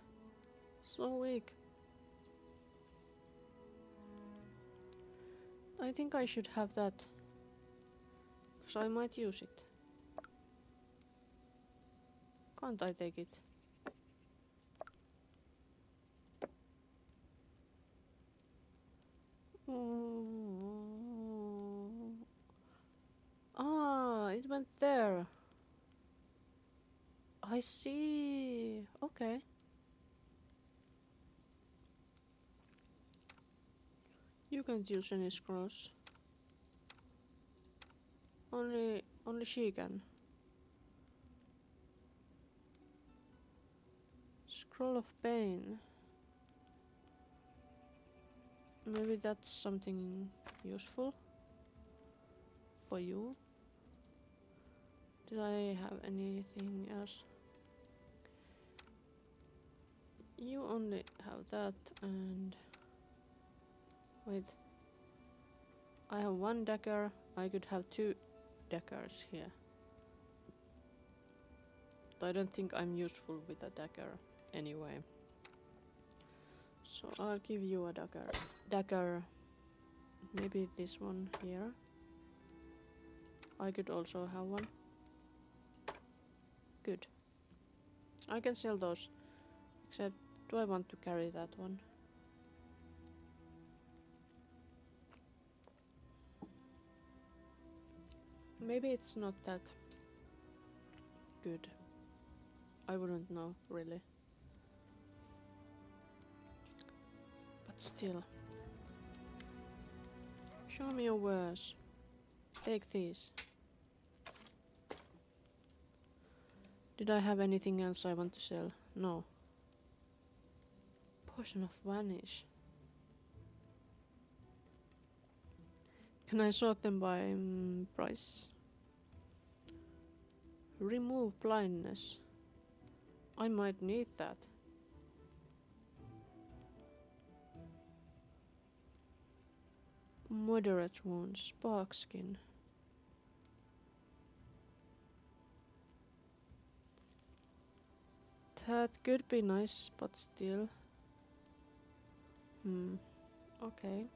So weak. I think I should have that. Because I might use it. Can't I take it? Ah, it went there. I see. Okay. You can't use any scrolls. Only she can. Scroll of Pain. Maybe that's something useful for you. Did I have anything else? You only have that and... Wait. I have 1 dagger. I could have 2 daggers here. But I don't think I'm useful with a dagger anyway. So I'll give you a dagger. Dagger. Maybe this one here. I could also have one. Good. I can sell those. Except, do I want to carry that one? Maybe it's not that good. I wouldn't know, really. But still. Show me your wares. Take these. Did I have anything else I want to sell? No. Potion of Vanish. Can I sort them by price? Remove blindness. I might need that. Moderate wounds, spark skin. That could be nice, but still. Okay.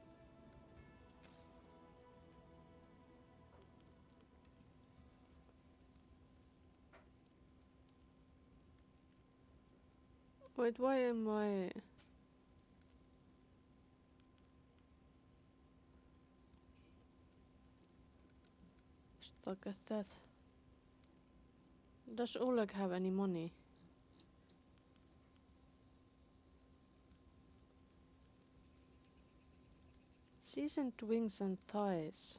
Wait, why am I... stuck at that? Does Oleg have any money? Seasoned wings and thighs.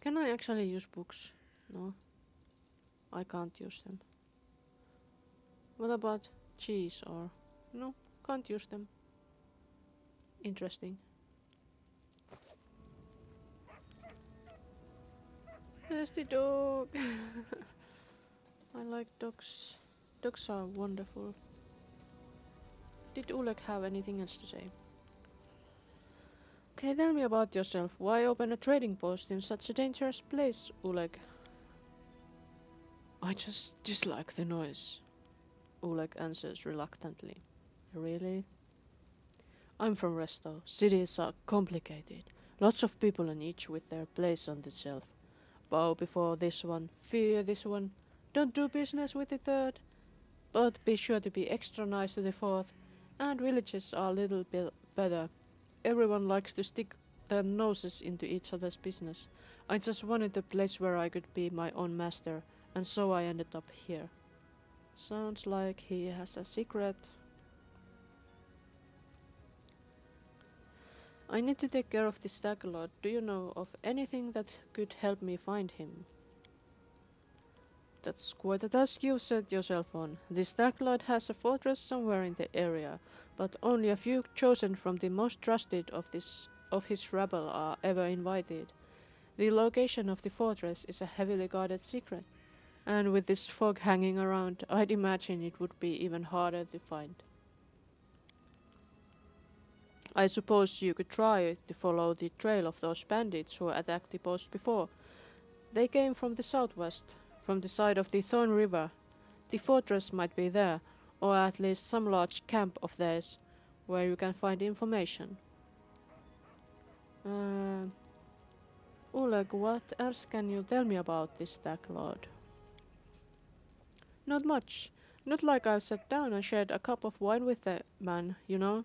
Can I actually use books? No. I can't use them. What about cheese or... No, can't use them. Interesting. There's the dog! I like dogs. Dogs are wonderful. Did Oleg have anything else to say? Okay, tell me about yourself. Why open a trading post in such a dangerous place, Oleg? I just dislike the noise, Oleg answers reluctantly. Really? I'm from Resto. Cities are complicated. Lots of people and each with their place on the shelf. Bow before this one, fear this one, don't do business with the third, but be sure to be extra nice to the fourth, and villages are a little bit better. Everyone likes to stick their noses into each other's business. I just wanted a place where I could be my own master, and so I ended up here. Sounds like he has a secret. I need to take care of this stag lord. Do you know of anything that could help me find him? That's quite a task you set yourself on. This stag lord has a fortress somewhere in the area, but only a few chosen from the most trusted of his rabble are ever invited. The location of the fortress is a heavily guarded secret, and with this fog hanging around, I'd imagine it would be even harder to find. I suppose you could try to follow the trail of those bandits who attacked the post before. They came from the southwest, from the side of the Thorn River. The fortress might be there, or at least some large camp of theirs, where you can find information. Oleg, what else can you tell me about this stag lord? Not much. Not like I've sat down and shared a cup of wine with the man, you know.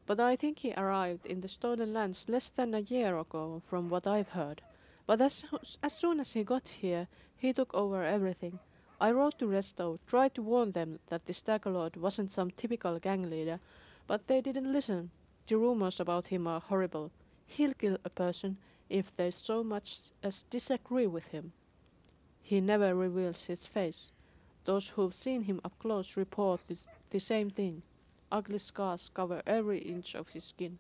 But I think he arrived in the Stolen Lands less than a year ago, from what I've heard. But as soon as he got here, he took over everything. I wrote to Resto, tried to warn them that the Stag Lord wasn't some typical gang leader, but they didn't listen. The rumors about him are horrible. He'll kill a person if they so much as disagree with him. He never reveals his face. Those who've seen him up close report the same thing. Ugly scars cover every inch of his skin,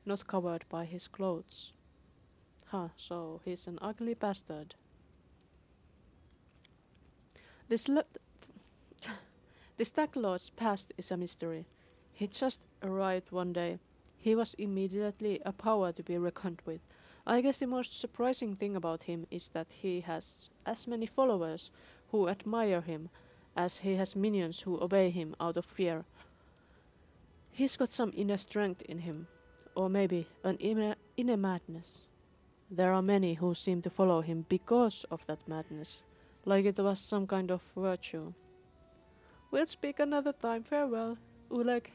not covered by his clothes. So he's an ugly bastard. The Stag Lord's past is a mystery. He just arrived one day. He was immediately a power to be reckoned with. I guess the most surprising thing about him is that he has as many followers who admire him as he has minions who obey him out of fear. He's got some inner strength in him, or maybe an inner madness. There are many who seem to follow him because of that madness, like it was some kind of virtue. We'll speak another time. Farewell, Oleg.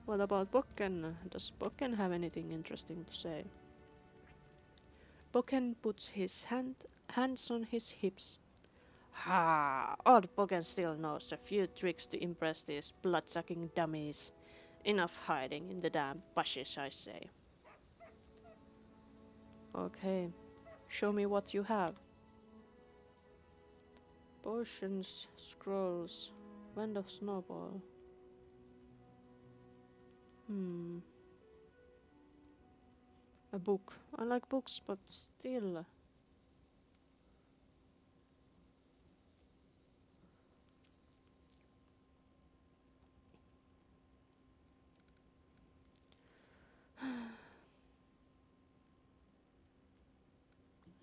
What about Bokken? Does Bokken have anything interesting to say? Bokken puts his hands on his hips. Ha! Old Pokken still knows a few tricks to impress these blood-sucking dummies. Enough hiding in the damn bushes, I say. Okay, show me what you have. Potions, scrolls, wand of snowball. A book. I like books, but still.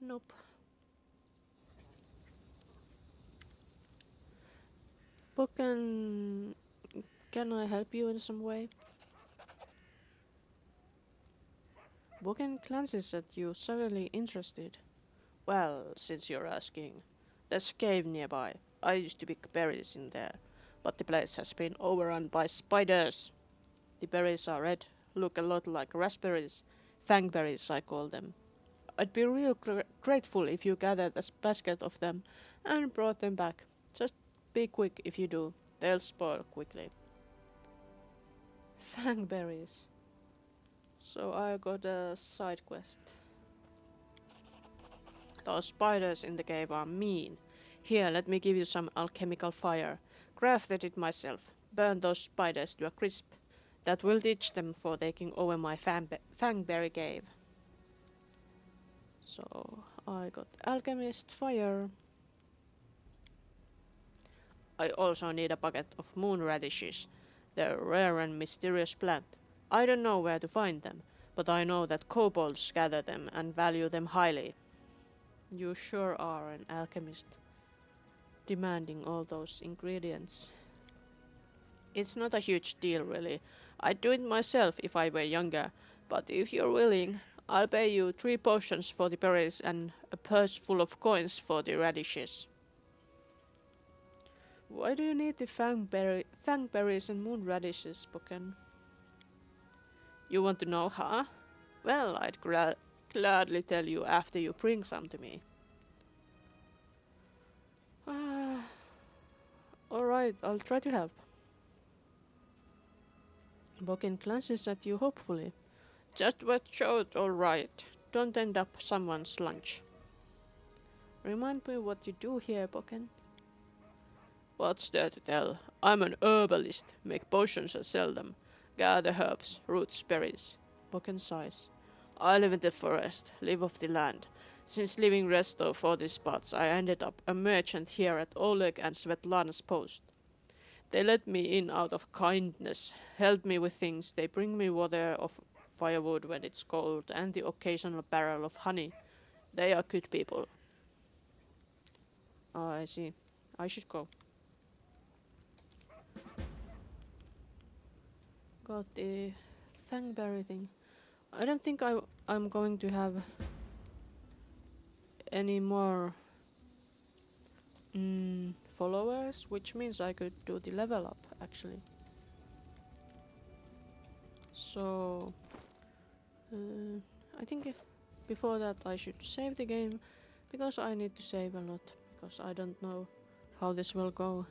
Nope. Pokken, can I help you in some way? Pokken glances at you, suddenly interested. Well, since you're asking, there's a cave nearby. I used to pick berries in there, but the place has been overrun by spiders. The berries are red, look a lot like raspberries. Fangberries, I call them. I'd be real grateful if you gathered a basket of them and brought them back. Just be quick if you do, they'll spoil quickly. Fangberries. So I got a side quest. Those spiders in the cave are mean. Here, let me give you some alchemical fire. Crafted it myself. Burn those spiders to a crisp. That will teach them for taking over my Fangberry cave. So, I got alchemist fire. I also need a bucket of moon radishes. They're a rare and mysterious plant. I don't know where to find them, but I know that kobolds gather them and value them highly. You sure are an alchemist, demanding all those ingredients. It's not a huge deal, really. I'd do it myself if I were younger, but if you're willing, I'll pay you 3 potions for the berries and a purse full of coins for the radishes. Why do you need the fangberries and moon radishes, Pokken? You want to know, huh? Well, I'd gladly tell you after you bring some to me. Alright, I'll try to help. Pokken glances at you hopefully. Just watch out, alright. Don't end up someone's lunch. Remind me what you do here, Pokken. What's there to tell? I'm an herbalist. Make potions and sell them. Gather herbs, roots, berries. Pokken sighs. I live in the forest, live off the land. Since leaving Resto for these spots, I ended up a merchant here at Oleg and Svetlana's post. They let me in out of kindness, help me with things, they bring me water of firewood when it's cold, and the occasional barrel of honey. They are good people. Oh, I see. I should go. Got the fangberry thing. I don't think I'm going to have any more followers, which means I could do the level up actually. So I think before that I should save the game, because I need to save a lot, because I don't know how this will go.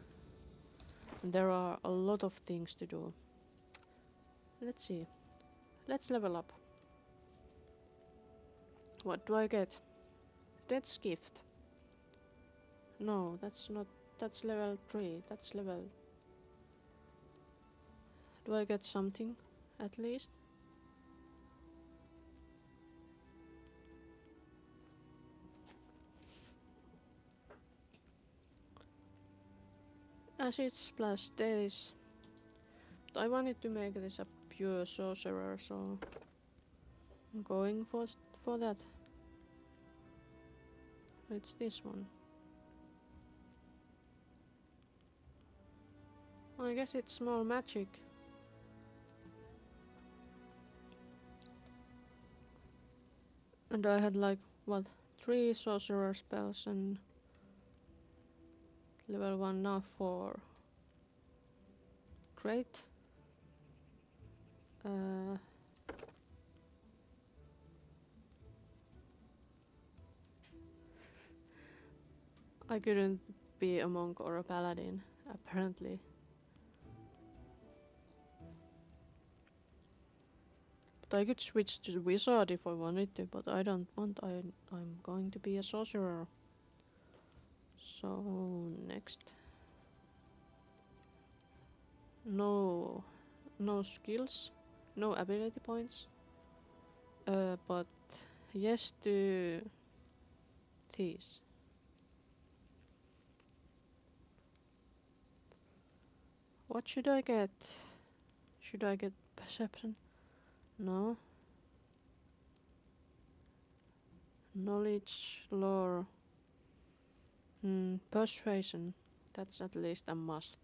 And there are a lot of things to do. Let's see. Let's level up. What do I get? Death's gift. No, that's not. That's level 3. That's level. Do I get something at least? Acid splash days. But I wanted to make this a pure sorcerer, so I'm going for that. It's this one. I guess it's more magic. And I had like, what, 3 sorcerer spells and level 1 now 4. Great. I couldn't be a monk or a paladin, apparently. But I could switch to wizard if I wanted to, but I don't want. I'm going to be a sorcerer. So next. No skills, no ability points. But yes to these. What should I get? Should I get perception? No. Knowledge, lore. Persuasion. That's at least a must.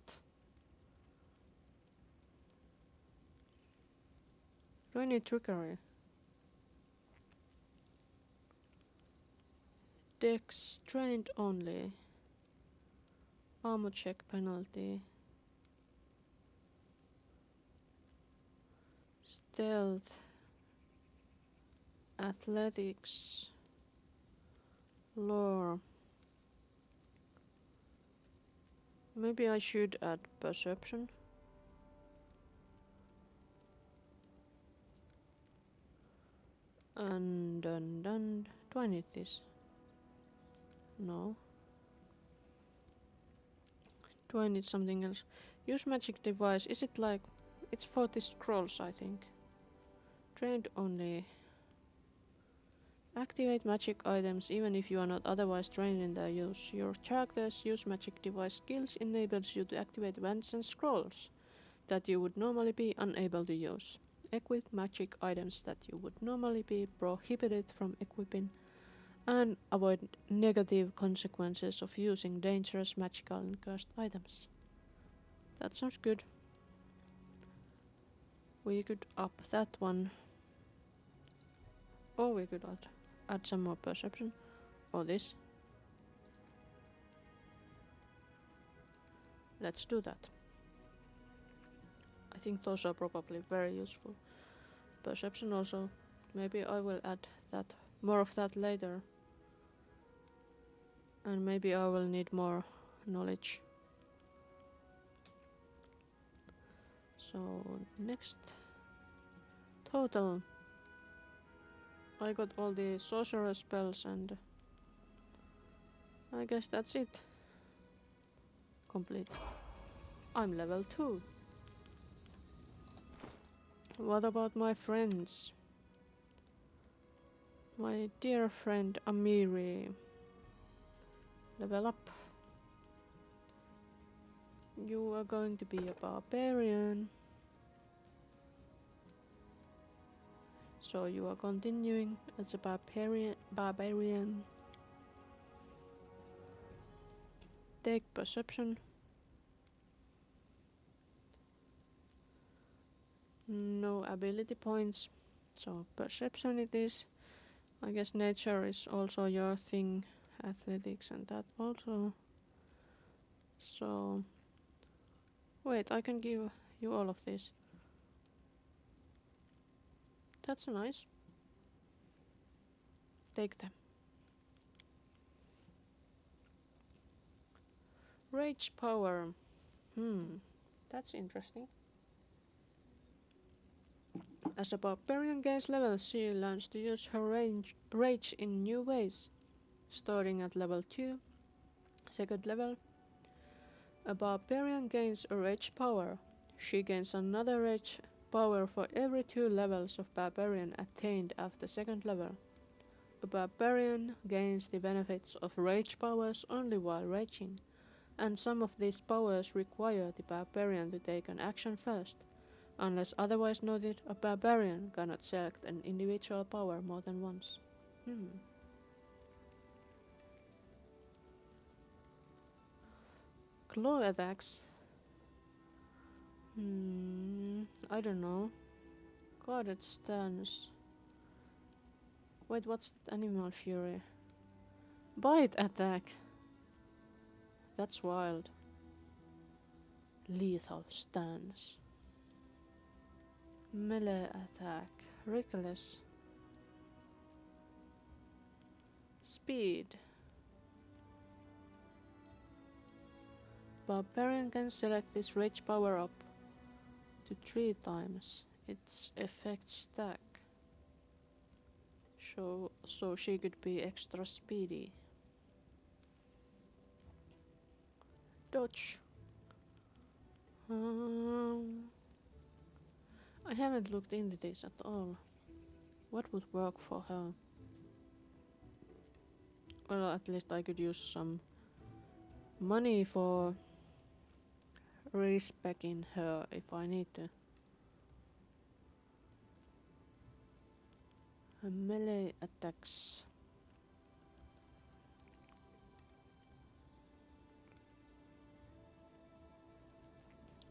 Do I need trickery? Dex trained only. Armor check penalty. Stealth. Athletics. Lore. Maybe I should add perception. And done. Do I need this? No. Do I need something else? Use magic device. Is it like... It's for the scrolls, I think. Trained only. Activate magic items even if you are not otherwise trained in their use. Your character's use magic device skills enables you to activate wands and scrolls that you would normally be unable to use. Equip magic items that you would normally be prohibited from equipping, and avoid negative consequences of using dangerous magical and cursed items. That sounds good. We could up that one. Or we could add some more perception. Or this. Let's do that. I think those are probably very useful. Perception also. Maybe I will add that, more of that later. And maybe I will need more knowledge. So next. Total. I got all the sorcerer spells and I guess that's it. Complete. I'm level 2. What about my friends? My dear friend Amiri. Level up. You are going to be a barbarian. So you are continuing as a barbarian. Take perception. No ability points. So perception it is. I guess nature is also your thing. Athletics and that also. So wait, I can give you all of this. That's nice. Take them. Rage power. That's interesting. As a barbarian gains level, she learns to use her rage in new ways. Starting at level 2, second level, a barbarian gains a rage power. She gains another rage power for every 2 levels of barbarian attained after second level. A barbarian gains the benefits of rage powers only while raging, and some of these powers require the barbarian to take an action first. Unless otherwise noted, a barbarian cannot select an individual power more than once. Claw attacks. I don't know. Guarded stance. Wait, what's that animal fury? Bite attack. That's wild. Lethal stance. Melee attack. Reckless. Speed. Barbarian can select this rage power up to 3 times its effect stack. So she could be extra speedy. Dodge. I haven't looked into this at all. What would work for her? Well, at least I could use some money for respecting her if I need to. Melee attacks.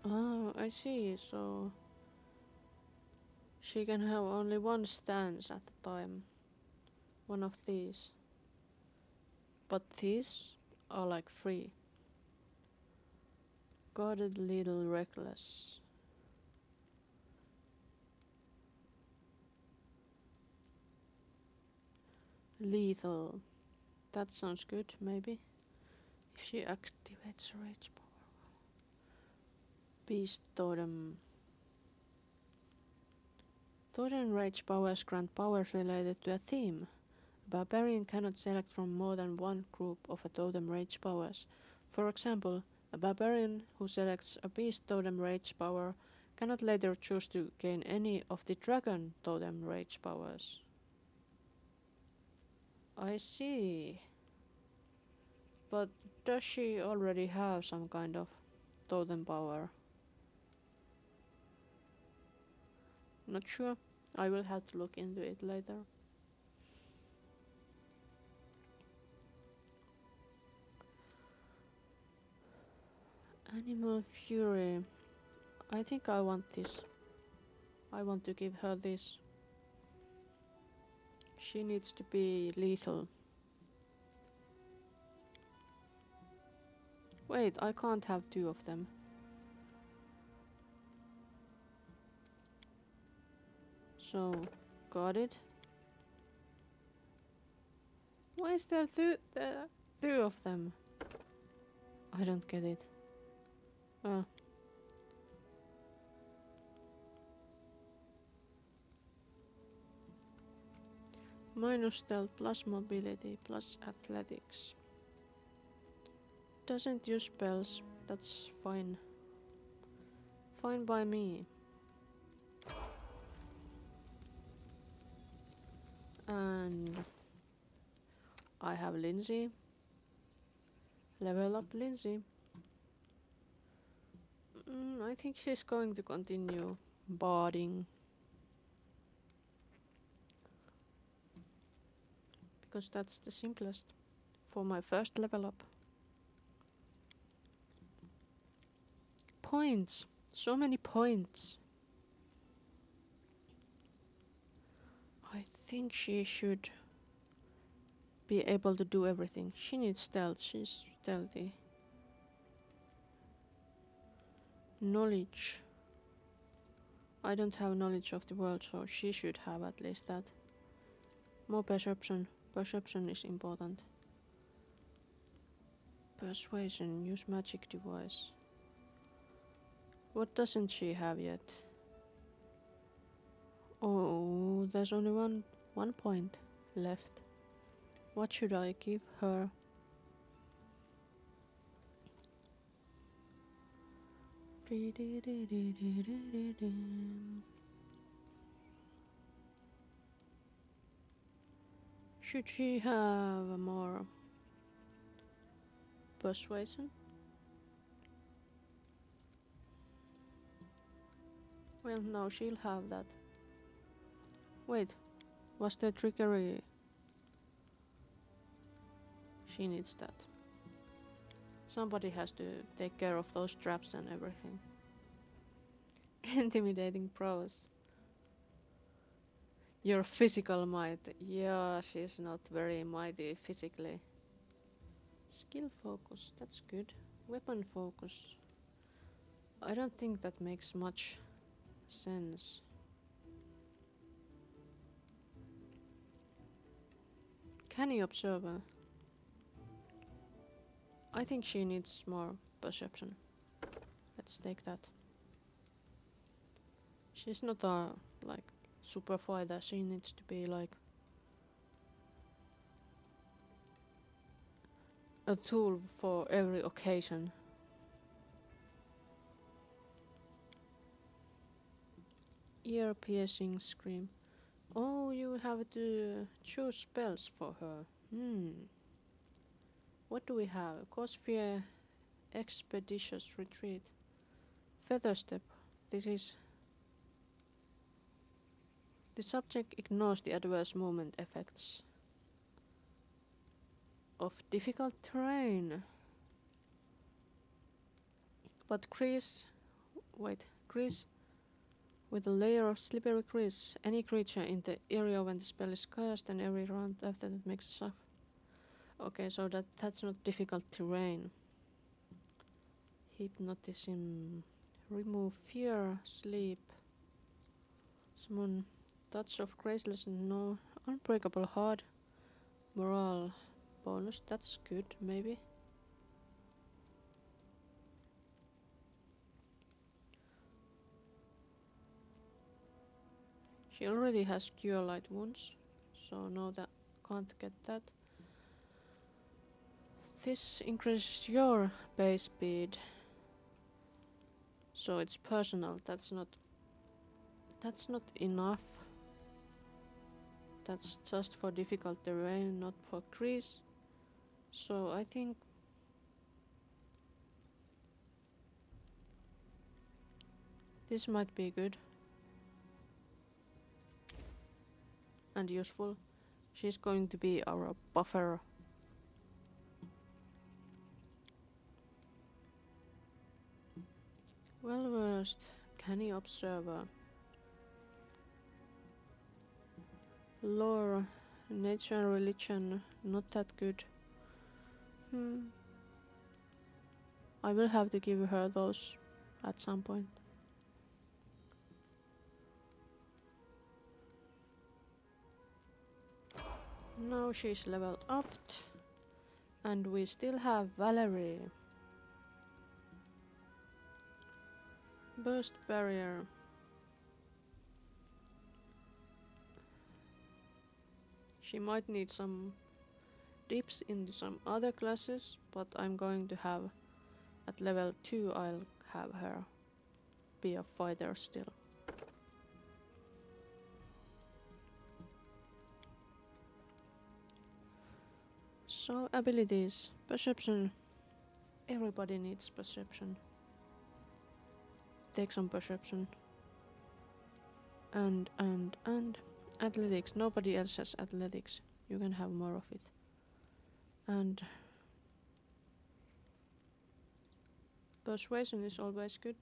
Oh, I see, so she can have only one stance at a time. One of these. But these are like free. Guarded little reckless. Lethal. That sounds good, maybe. If she activates rage power. Beast Totem. Totem rage powers grant powers related to a theme. A barbarian cannot select from more than one group of a totem rage powers. For example, a barbarian who selects a beast totem rage power cannot later choose to gain any of the dragon totem rage powers. I see. But does she already have some kind of totem power? Not sure. I will have to look into it later. Animal Fury. I think I want this. I want to give her this. She needs to be lethal. Wait, I can't have 2 of them. So, got it. Why is there 2 of them? I don't get it. Oh. Minus stealth, plus mobility, plus athletics. Doesn't use spells, that's fine. Fine by me. And I have Lindsay. Level up Lindsay. I think she's going to continue barding. Because that's the simplest for my first level up. Points! So many points! I think she should be able to do everything. She needs stealth, she's stealthy. Knowledge. I don't have knowledge of the world, so she should have at least that. More perception. Perception is important. Persuasion. Use magic device. What doesn't she have yet? Oh, there's only one point left. What should I give her? Should she have more persuasion? Well, no, she'll have that. Wait, was there trickery? She needs that. Somebody has to take care of those traps and everything. Intimidating prose. Your physical might. Yeah, she's not very mighty physically. Skill focus, that's good. Weapon focus. I don't think that makes much sense. Canny observer. I think she needs more perception. Let's take that. She's not a like super fighter. She needs to be like a tool for every occasion. Ear piercing scream. Oh, you have to choose spells for her. What do we have? Cause fear, expeditious retreat, feather step. This is. The subject ignores the adverse movement effects of difficult terrain. But grease with a layer of slippery grease. Any creature in the area when the spell is cast and every round after that makes a suffer. Okay, so that's not difficult terrain. Hypnotism. Remove fear, sleep. Summon touch of graceless, no. Unbreakable heart. Morale bonus, that's good, maybe. She already has cure light wounds, so no, that can't get that. This increases your base speed, so it's personal. That's not enough. That's just for difficult terrain, not for grease. So I think this might be good and useful. She's going to be our buffer. Well versed, canny observer. Lore, nature and religion, not that good. I will have to give her those at some point. Now she's leveled up, and we still have Valerie. Burst barrier. She might need some dips into some other classes, but I'm going to have at level 2 I'll have her be a fighter still. So abilities, perception. Everybody needs perception. Take some perception. And athletics. Nobody else has athletics. You can have more of it. And persuasion is always good.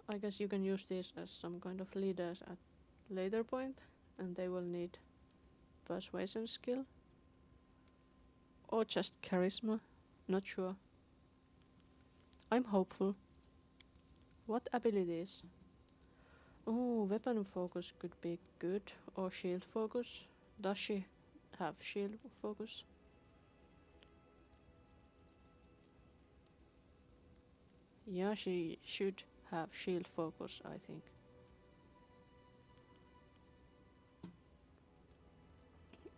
I guess you can use these as some kind of leaders at later point, and they will need persuasion skill. Or just charisma. Not sure. I'm hopeful. What abilities? Oh, weapon focus could be good, or shield focus. Does she have shield focus? Yeah, she should have shield focus, I think.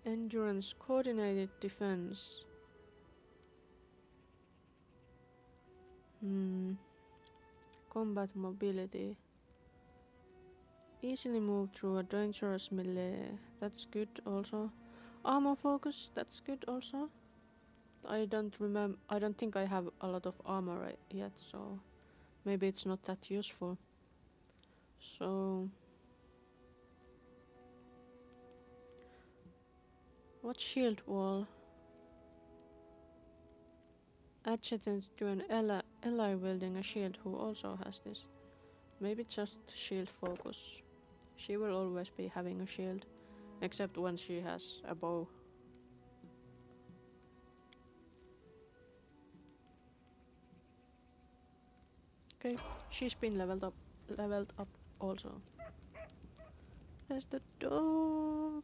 Endurance, coordinated defense. Combat mobility. Easily move through a dangerous melee. That's good also. Armor focus. That's good also. I don't think I have a lot of armor yet, so maybe it's not that useful. So what shield wall? Adjacent to an ally wielding a shield who also has this. Maybe just shield focus. She will always be having a shield, except when she has a bow. Okay, she's been leveled up also. There's the dog.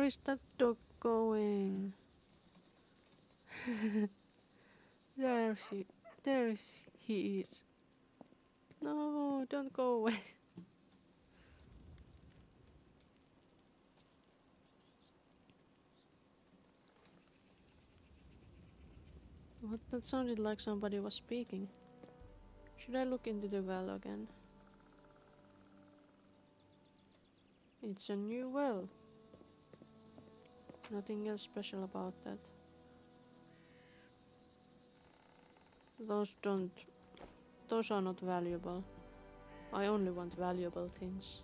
Where is that dog going? There she, there he is. No, don't go away. What? That sounded like somebody was speaking. Should I look into the well again? It's a new well. Nothing else special about that. Those are not valuable. I only want valuable things.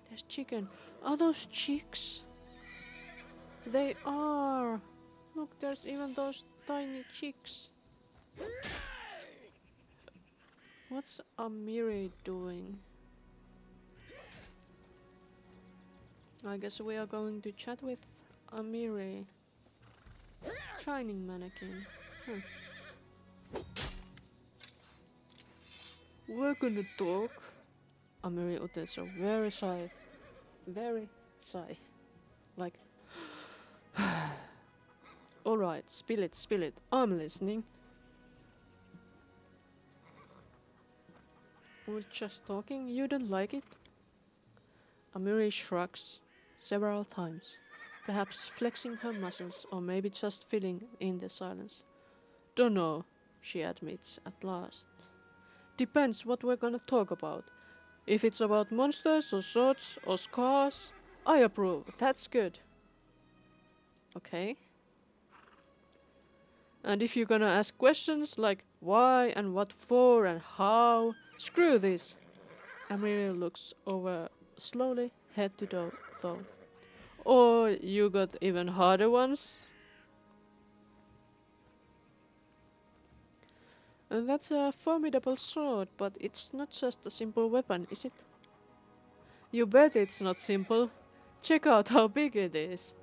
There's chicken. Are those chicks? They are! Look, there's even those tiny chicks. What's Amiri doing? I guess we are going to chat with Amiri. Shining mannequin. We're gonna talk. Amiri utters a very shy. Like, alright, spill it. I'm listening. We're just talking, you don't like it? Amiri shrugs several times, perhaps flexing her muscles or maybe just filling in the silence. Dunno, she admits at last. Depends what we're gonna talk about. If it's about monsters or swords or scars, I approve, that's good. Okay. And if you're gonna ask questions like why and what for and how, screw this. Amiri looks over slowly, head to toe, though. Or you got even harder ones? And that's a formidable sword, but it's not just a simple weapon, is it? You bet it's not simple. Check out how big it is.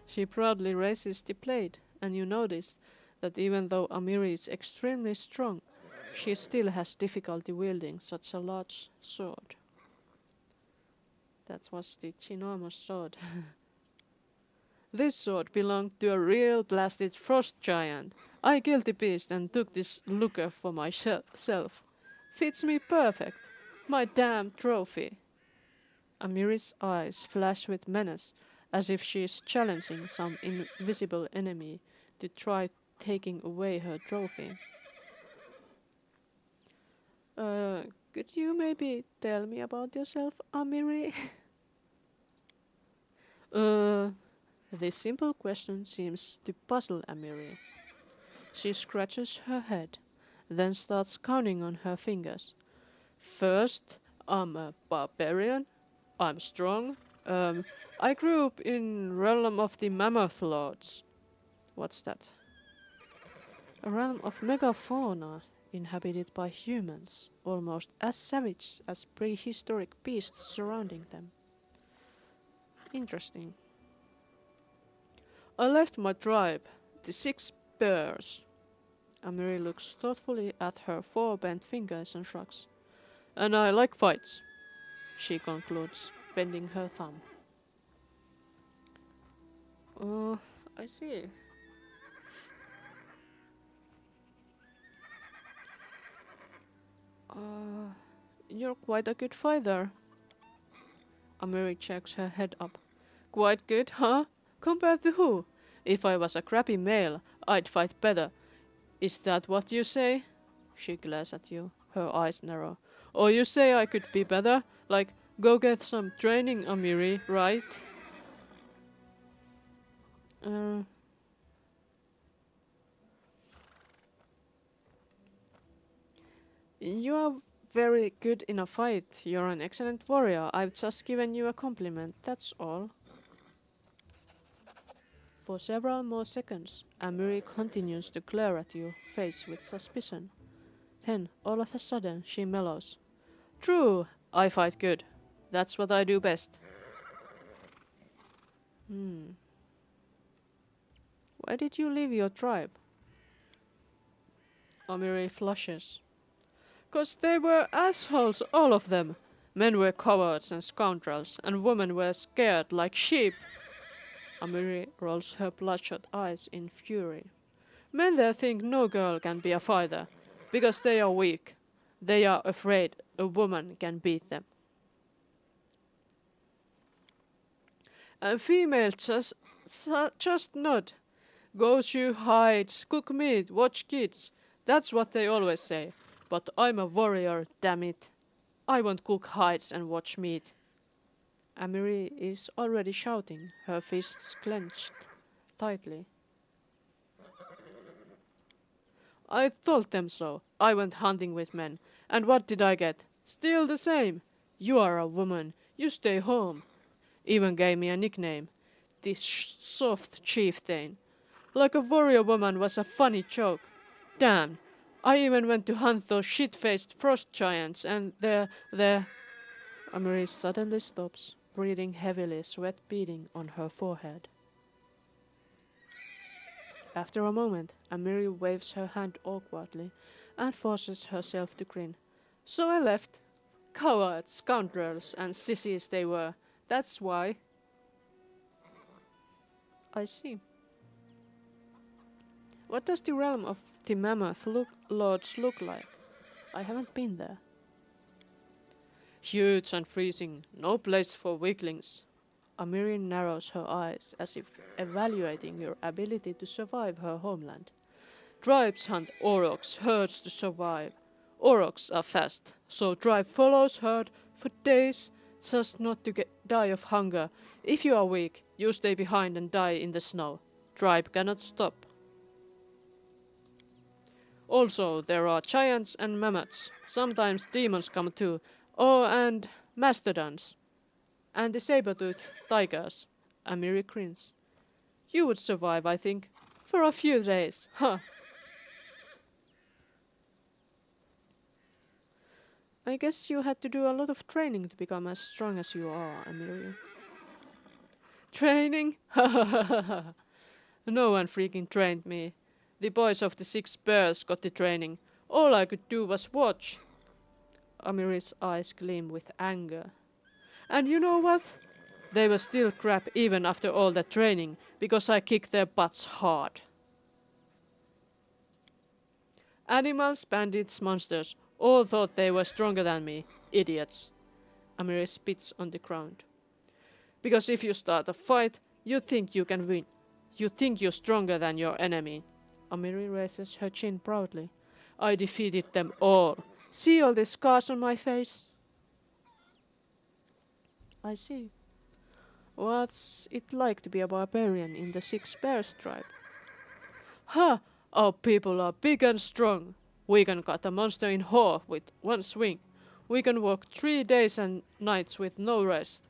She proudly raises the blade, and you notice that even though Amiri is extremely strong, she still has difficulty wielding such a large sword. That was the ginormous sword. This sword belonged to a real blasted frost giant. I killed the beast and took this looker for myself. Fits me perfect. My damn trophy. Amiri's eyes flash with menace, as if she is challenging some invisible enemy to try taking away her trophy. Could you maybe tell me about yourself, Amiri? This simple question seems to puzzle Amiri. She scratches her head, then starts counting on her fingers. First, I'm a barbarian. I'm strong. I grew up in realm of the mammoth lords. What's that? A realm of megafauna inhabited by humans, almost as savage as prehistoric beasts surrounding them. Interesting. I left my tribe, the 6 Bears. Amiri looks thoughtfully at her 4 bent fingers and shrugs. And I like fights, she concludes, bending her thumb. I see. You're quite a good fighter. Amiri checks her head up. Quite good, huh? Compared to who? If I was a crappy male, I'd fight better. Is that what you say? She glares at you, her eyes narrow. Or you say I could be better? Like, go get some training, Amiri, right? You are very good in a fight. You're an excellent warrior. I've just given you a compliment, that's all. For several more seconds, Amiri continues to glare at you, face with suspicion. Then, all of a sudden, she mellows. True, I fight good. That's what I do best. Why did you leave your tribe? Amiri flushes. 'Cause they were assholes, all of them. Men were cowards and scoundrels, and women were scared like sheep. Amiri rolls her bloodshot eyes in fury. Men there think no girl can be a fighter, because they are weak. They are afraid a woman can beat them. And females just nod. Go shoe hides, cook meat, watch kids. That's what they always say. But I'm a warrior, damn it. I won't cook hides and watch meat. Amiri is already shouting, her fists clenched tightly. I told them so. I went hunting with men. And what did I get? Still the same. You are a woman. You stay home. Even gave me a nickname. This soft chieftain. Like a warrior woman was a funny joke. Damn. I even went to hunt those shit-faced frost giants and they're... Amiri suddenly stops, breathing heavily, sweat beading on her forehead. After a moment, Amiri waves her hand awkwardly and forces herself to grin. So I left. Cowards, scoundrels, and sissies they were. That's why. I see. What does the realm of the Mammoth Lords look like? I haven't been there. Huge and freezing, no place for weaklings. Amiri narrows her eyes as if evaluating your ability to survive her homeland. Tribes hunt aurochs, herds to survive. Aurochs are fast, so tribe follows herd for days just not to die of hunger. If you are weak, you stay behind and die in the snow. Tribe cannot stop. Also, there are giants and mammoths. Sometimes demons come too. Oh, and mastodons. And the saber-toothed tigers. Amiri grins. You would survive, I think. For a few days, huh? I guess you had to do a lot of training to become as strong as you are, Amiri. Training? No one freaking trained me. The boys of the 6 Bears got the training. All I could do was watch. Amiri's eyes gleam with anger. And you know what? They were still crap even after all that training, because I kicked their butts hard. Animals, bandits, monsters, all thought they were stronger than me. Idiots. Amiri spits on the ground. Because if you start a fight, you think you can win. You think you're stronger than your enemy. Amiri raises her chin proudly. I defeated them all. See all the scars on my face? I see. What's it like to be a barbarian in the 6 Bears tribe? Ha! Our people are big and strong. We can cut a monster in half with one swing. We can walk 3 days and nights with no rest.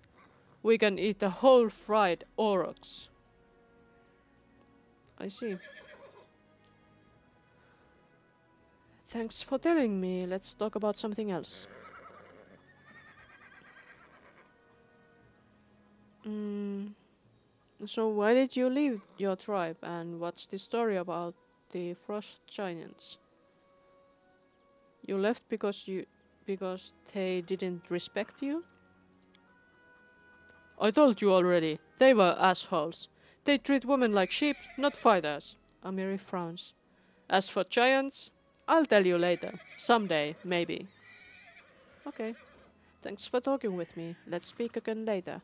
We can eat a whole fried aurochs. I see. Thanks for telling me. Let's talk about something else. So why did you leave your tribe and what's the story about the frost giants? You left because they didn't respect you? I told you already. They were assholes. They treat women like sheep, not fighters. Amiri frowns. As for giants, I'll tell you later. Someday, maybe. Okay. Thanks for talking with me. Let's speak again later.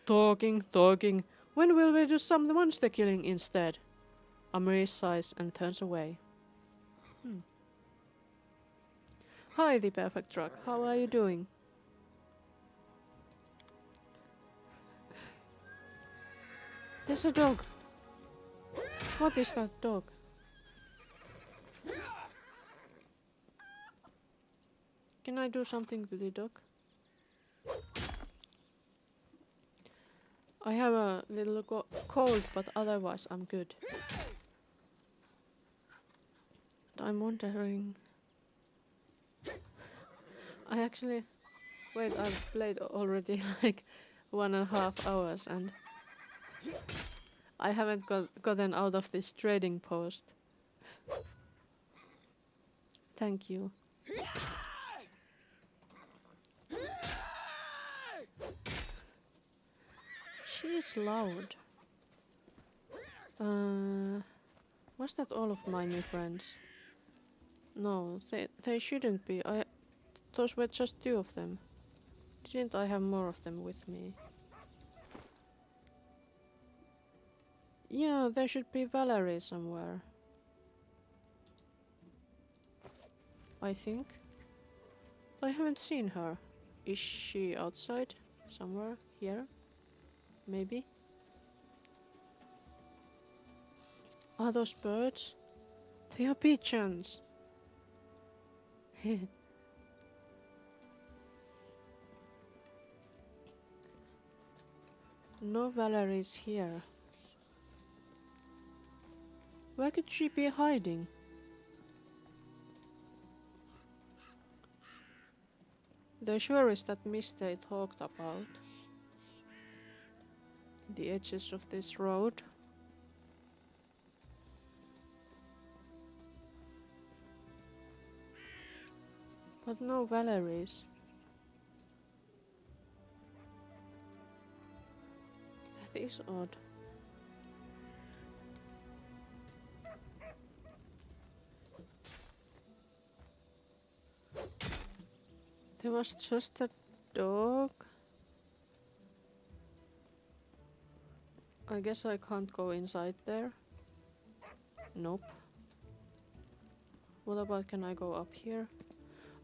Talking. When will we do some monster killing instead? Amiri sighs and turns away. Hi, the perfect truck. How are you doing? There's a dog. What is that dog? Can I do something to the dog? I have a little cold, but otherwise I'm good. And I'm wondering... I've played already like 1.5 hours and I haven't gotten out of this trading post. Thank you. She is loud. Was that all of my new friends? No, they shouldn't be. Those were just 2 of them. Didn't I have more of them with me? Yeah, there should be Valerie somewhere. I think. I haven't seen her. Is she outside? Somewhere? Here? Maybe? Are those birds? They are pigeons! No Valerie's here. Where could she be hiding? There sure is that mist they talked about. The edges of this road. But no Valerie's. That is odd. There was just a dog. I guess I can't go inside there. Nope. What about, can I go up here?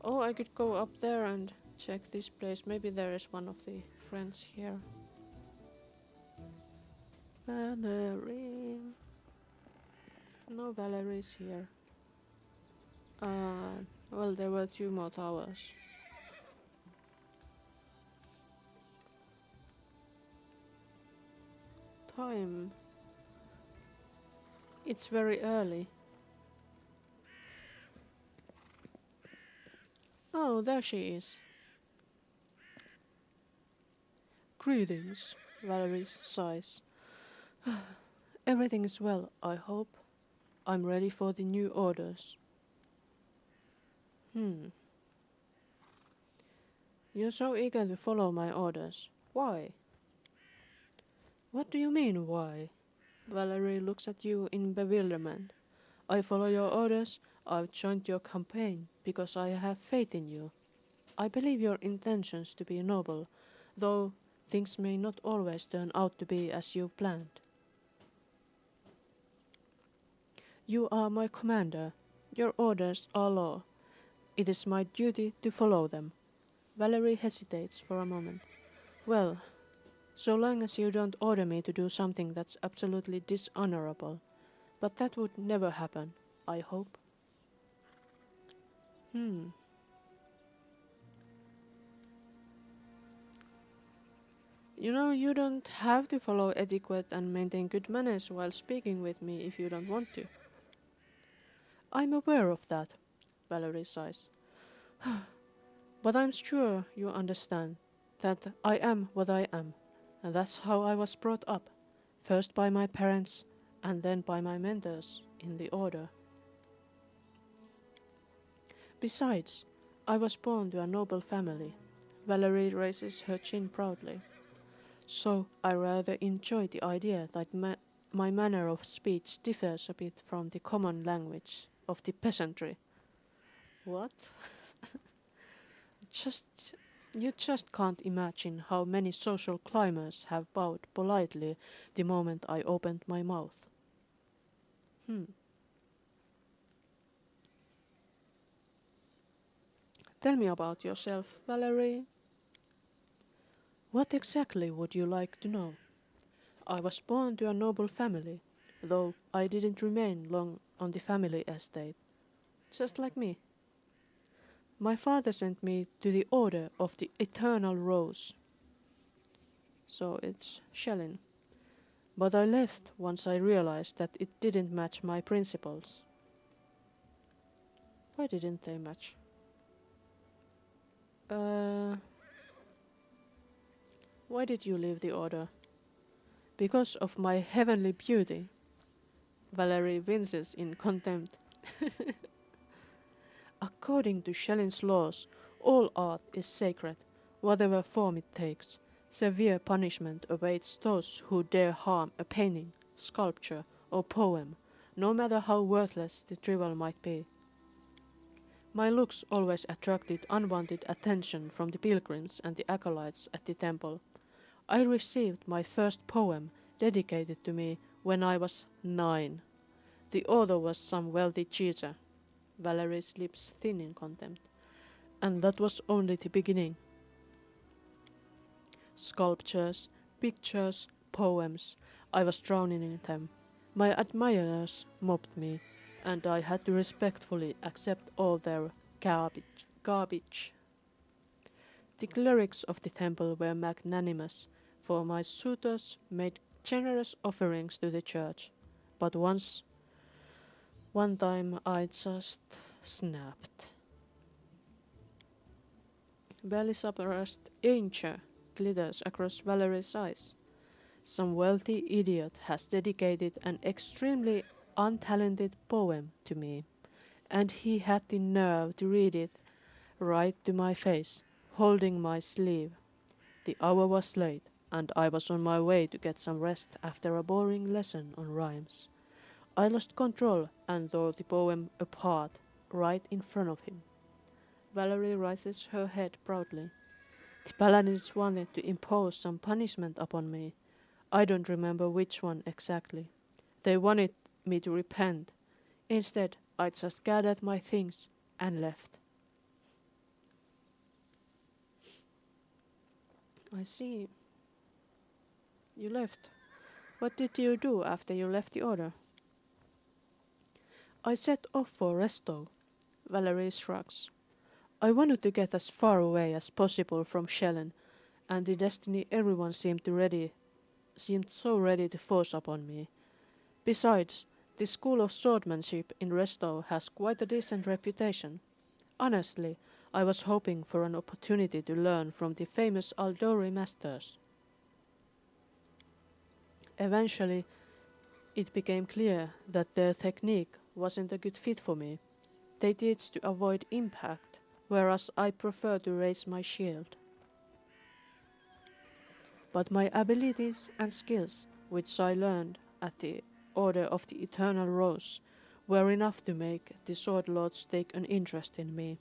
Oh, I could go up there and check this place. Maybe there is one of the friends here. Valerie. No Valerie's here. Well, there were 2 more towers. Time. It's very early. Oh, there she is. Greetings, Valerie sighs. Everything is well, I hope. I'm ready for the new orders. You're so eager to follow my orders. Why? What do you mean, why? Valerie looks at you in bewilderment. I follow your orders. I've joined your campaign because I have faith in you. I believe your intentions to be noble, though things may not always turn out to be as you've planned. You are my commander. Your orders are law. It is my duty to follow them. Valerie hesitates for a moment. Well, so long as you don't order me to do something that's absolutely dishonorable. But that would never happen, I hope. You know, you don't have to follow etiquette and maintain good manners while speaking with me if you don't want to. I'm aware of that, Valerie sighs. But I'm sure you understand that I am what I am, and that's how I was brought up, first by my parents and then by my mentors in the order. Besides, I was born to a noble family. Valerie raises her chin proudly. So I rather enjoy the idea that my manner of speech differs a bit from the common language of the peasantry. What? You just can't imagine how many social climbers have bowed politely the moment I opened my mouth. Tell me about yourself, Valerie. What exactly would you like to know? I was born to a noble family, though I didn't remain long on the family estate. Just like me. My father sent me to the Order of the Eternal Rose. So it's Shellin. But I left once I realized that it didn't match my principles. Why didn't they match? Why did you leave the Order? Because of my heavenly beauty. Valerie winces in contempt. According to Schellen's laws, all art is sacred, whatever form it takes. Severe punishment awaits those who dare harm a painting, sculpture, or poem, no matter how worthless the trivial might be. My looks always attracted unwanted attention from the pilgrims and the acolytes at the temple. I received my first poem dedicated to me when I was 9. The author was some wealthy cheater. Valerie's lips thin in contempt. And that was only the beginning. Sculptures, pictures, poems, I was drowning in them. My admirers mobbed me, and I had to respectfully accept all their garbage. The clerics of the temple were magnanimous, for my suitors made generous offerings to the church. But one time I just snapped. Beelzebub's anger glitters across Valerie's eyes. Some wealthy idiot has dedicated an extremely untalented poem to me, and he had the nerve to read it right to my face, holding my sleeve. The hour was late, and I was on my way to get some rest after a boring lesson on rhymes. I lost control and tore the poem apart right in front of him. Valerie raises her head proudly. The paladins wanted to impose some punishment upon me. I don't remember which one exactly. They wanted me to repent. Instead, I just gathered my things and left. I see. You left. What did you do after you left the order? I set off for Resto. Valerie shrugs. I wanted to get as far away as possible from Shellen, and the destiny everyone seemed so ready to force upon me. Besides, the school of swordsmanship in Resto has quite a decent reputation. Honestly, I was hoping for an opportunity to learn from the famous Aldori masters. Eventually, it became clear that their technique wasn't a good fit for me. They teach to avoid impact, whereas I prefer to raise my shield. But my abilities and skills, which I learned at the Order of the Eternal Rose, were enough to make the Sword Lords take an interest in me.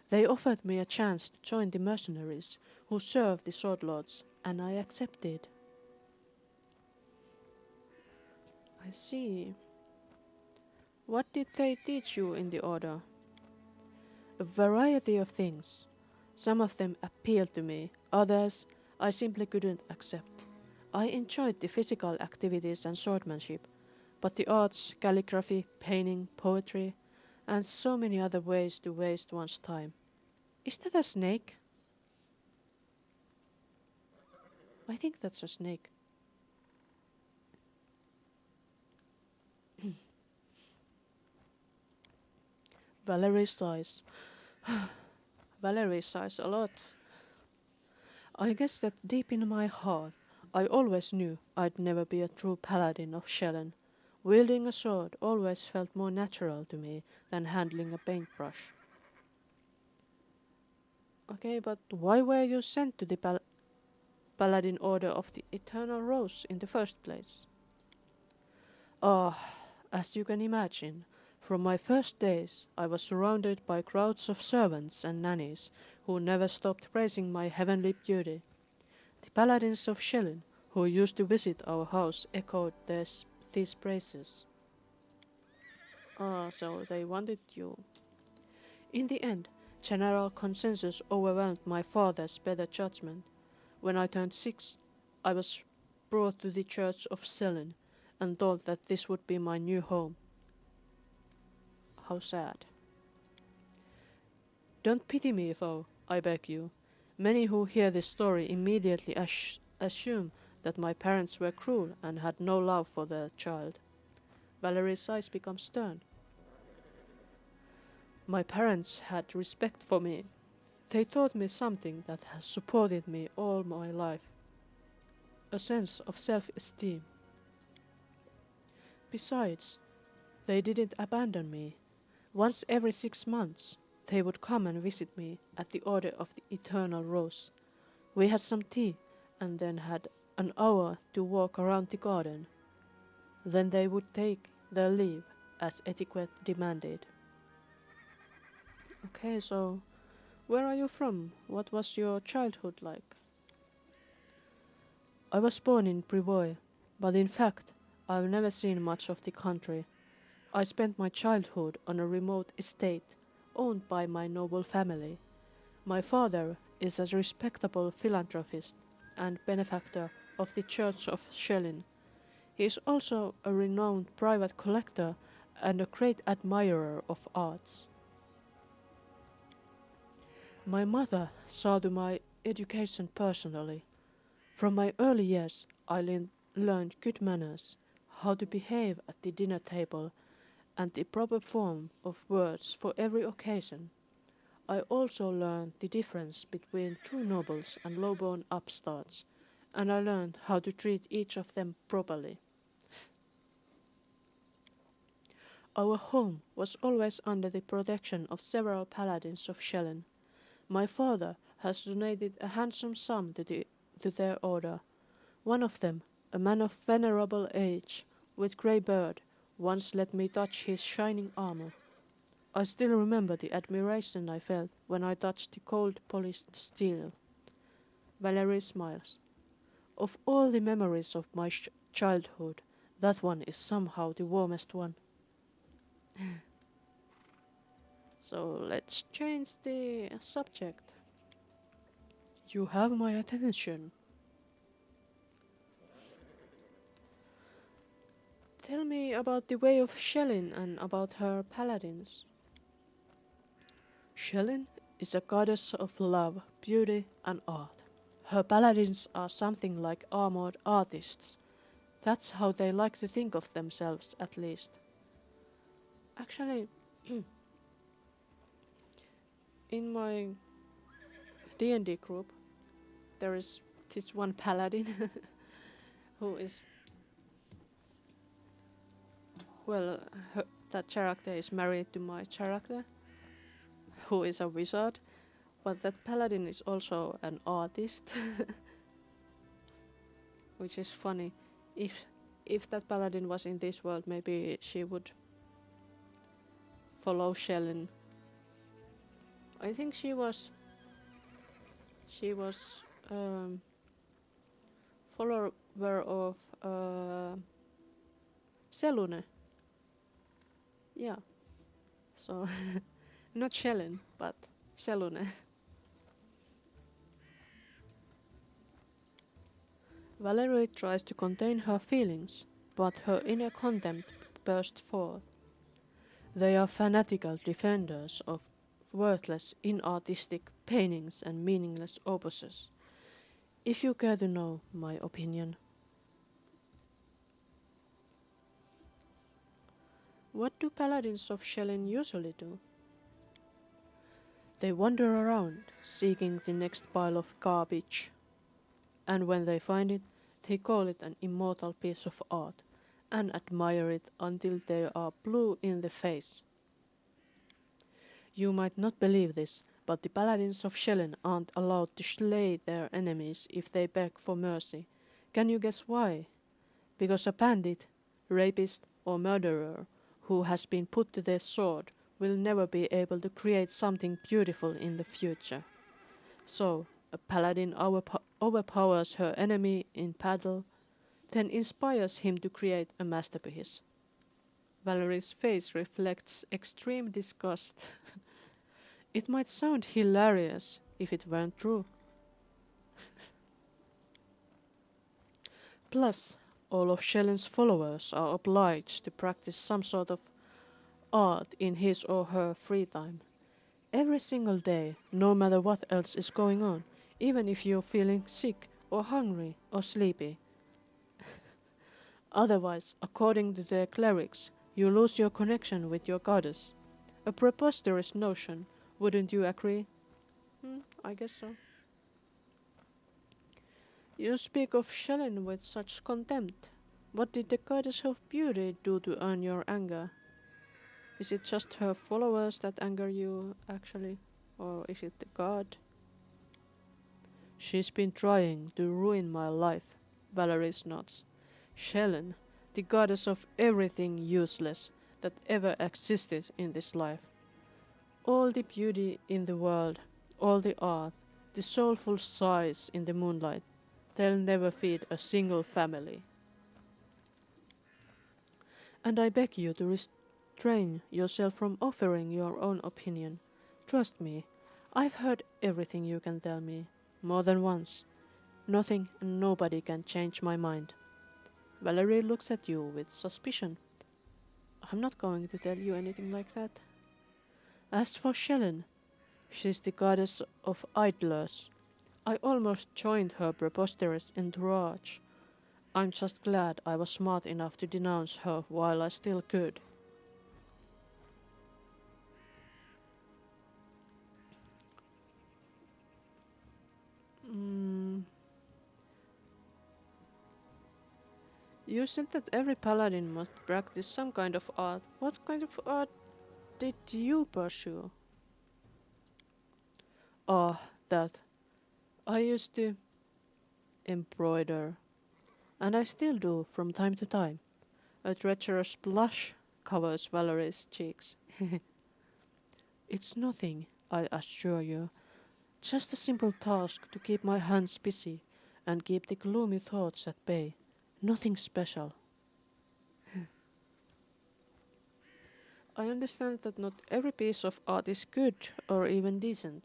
They offered me a chance to join the mercenaries who serve the Sword Lords, and I accepted. I see. What did they teach you in the Order? A variety of things. Some of them appealed to me, others I simply couldn't accept. I enjoyed the physical activities and swordsmanship, but the arts, calligraphy, painting, poetry, and so many other ways to waste one's time. Is that a snake? I think that's a snake. Valerie sighs. Valerie sighs a lot. I guess that deep in my heart, I always knew I'd never be a true paladin of Shellen. Wielding a sword always felt more natural to me than handling a paintbrush. Okay, but why were you sent to the Paladin Order of the Eternal Rose in the first place? Ah, as you can imagine, from my first days I was surrounded by crowds of servants and nannies who never stopped praising my heavenly beauty. The paladins of Shellen, who used to visit our house, echoed these praises. Ah, so they wanted you. In the end, general consensus overwhelmed my father's better judgment. When I turned 6, I was brought to the Church of Shellen and told that this would be my new home. How sad. Don't pity me, though, I beg you. Many who hear this story immediately assume that my parents were cruel and had no love for their child. Valerie's eyes become stern. My parents had respect for me. They taught me something that has supported me all my life. A sense of self-esteem. Besides, they didn't abandon me. Once every 6 months, they would come and visit me at the Order of the Eternal Rose. We had some tea, and then had an hour to walk around the garden. Then they would take their leave, as etiquette demanded. Okay, so where are you from? What was your childhood like? I was born in Privoy, but in fact, I've never seen much of the country. I spent my childhood on a remote estate owned by my noble family. My father is a respectable philanthropist and benefactor of the Church of Shellin. He is also a renowned private collector and a great admirer of arts. My mother saw to my education personally. From my early years, I learned good manners, how to behave at the dinner table, and the proper form of words for every occasion. I also learned the difference between true nobles and low-born upstarts, and I learned how to treat each of them properly. Our home was always under the protection of several paladins of Shellen. My father has donated a handsome sum to their order. One of them, a man of venerable age, with grey beard, once let me touch his shining armor. I still remember the admiration I felt when I touched the cold polished steel. Valerie smiles. Of all the memories of my childhood, that one is somehow the warmest one. So let's change the subject. You have my attention. Tell me about the way of Shellin and about her paladins. Shellin is a goddess of love, beauty, and art. Her paladins are something like armored artists. That's how they like to think of themselves, at least. Actually, in my D&D group, there is this one paladin who is, well, that character is married to my character, who is a wizard, but that paladin is also an artist, which is funny. If that paladin was in this world, maybe she would follow Shellen. I think she was follower of Selune. Yeah. So not Shellen, but Selune. Valerie tries to contain her feelings, but her inner contempt bursts forth. They are fanatical defenders of worthless, inartistic paintings and meaningless opuses. If you care to know my opinion. What do paladins of Shellen usually do? They wander around, seeking the next pile of garbage. And when they find it, they call it an immortal piece of art, and admire it until they are blue in the face. You might not believe this, but the paladins of Shellen aren't allowed to slay their enemies if they beg for mercy. Can you guess why? Because a bandit, rapist, or murderer who has been put to their sword will never be able to create something beautiful in the future. So, a paladin overpowers her enemy in battle, then inspires him to create a masterpiece. Valerie's face reflects extreme disgust. It might sound hilarious if it weren't true. Plus, all of Shellen's followers are obliged to practice some sort of art in his or her free time. Every single day, no matter what else is going on, even if you're feeling sick or hungry or sleepy. Otherwise, according to their clerics, you lose your connection with your goddess. A preposterous notion, wouldn't you agree? I guess so. You speak of Shellen with such contempt. What did the goddess of beauty do to earn your anger? Is it just her followers that anger you, actually? Or is it the god? She's been trying to ruin my life, Valerie nods. Shellen, the goddess of everything useless that ever existed in this life. All the beauty in the world, all the art, the soulful sighs in the moonlight, they'll never feed a single family. And I beg you to restrain yourself from offering your own opinion. Trust me, I've heard everything you can tell me, more than once. Nothing and nobody can change my mind. Valerie looks at you with suspicion. I'm not going to tell you anything like that. As for Shellen, she's the goddess of idlers. I almost joined her preposterous entourage. I'm just glad I was smart enough to denounce her while I still could. You said that every paladin must practice some kind of art. What kind of art did you pursue? Ah, that. I used to embroider, and I still do from time to time. A treacherous blush covers Valerie's cheeks. It's nothing, I assure you. Just a simple task to keep my hands busy and keep the gloomy thoughts at bay. Nothing special. I understand that not every piece of art is good or even decent,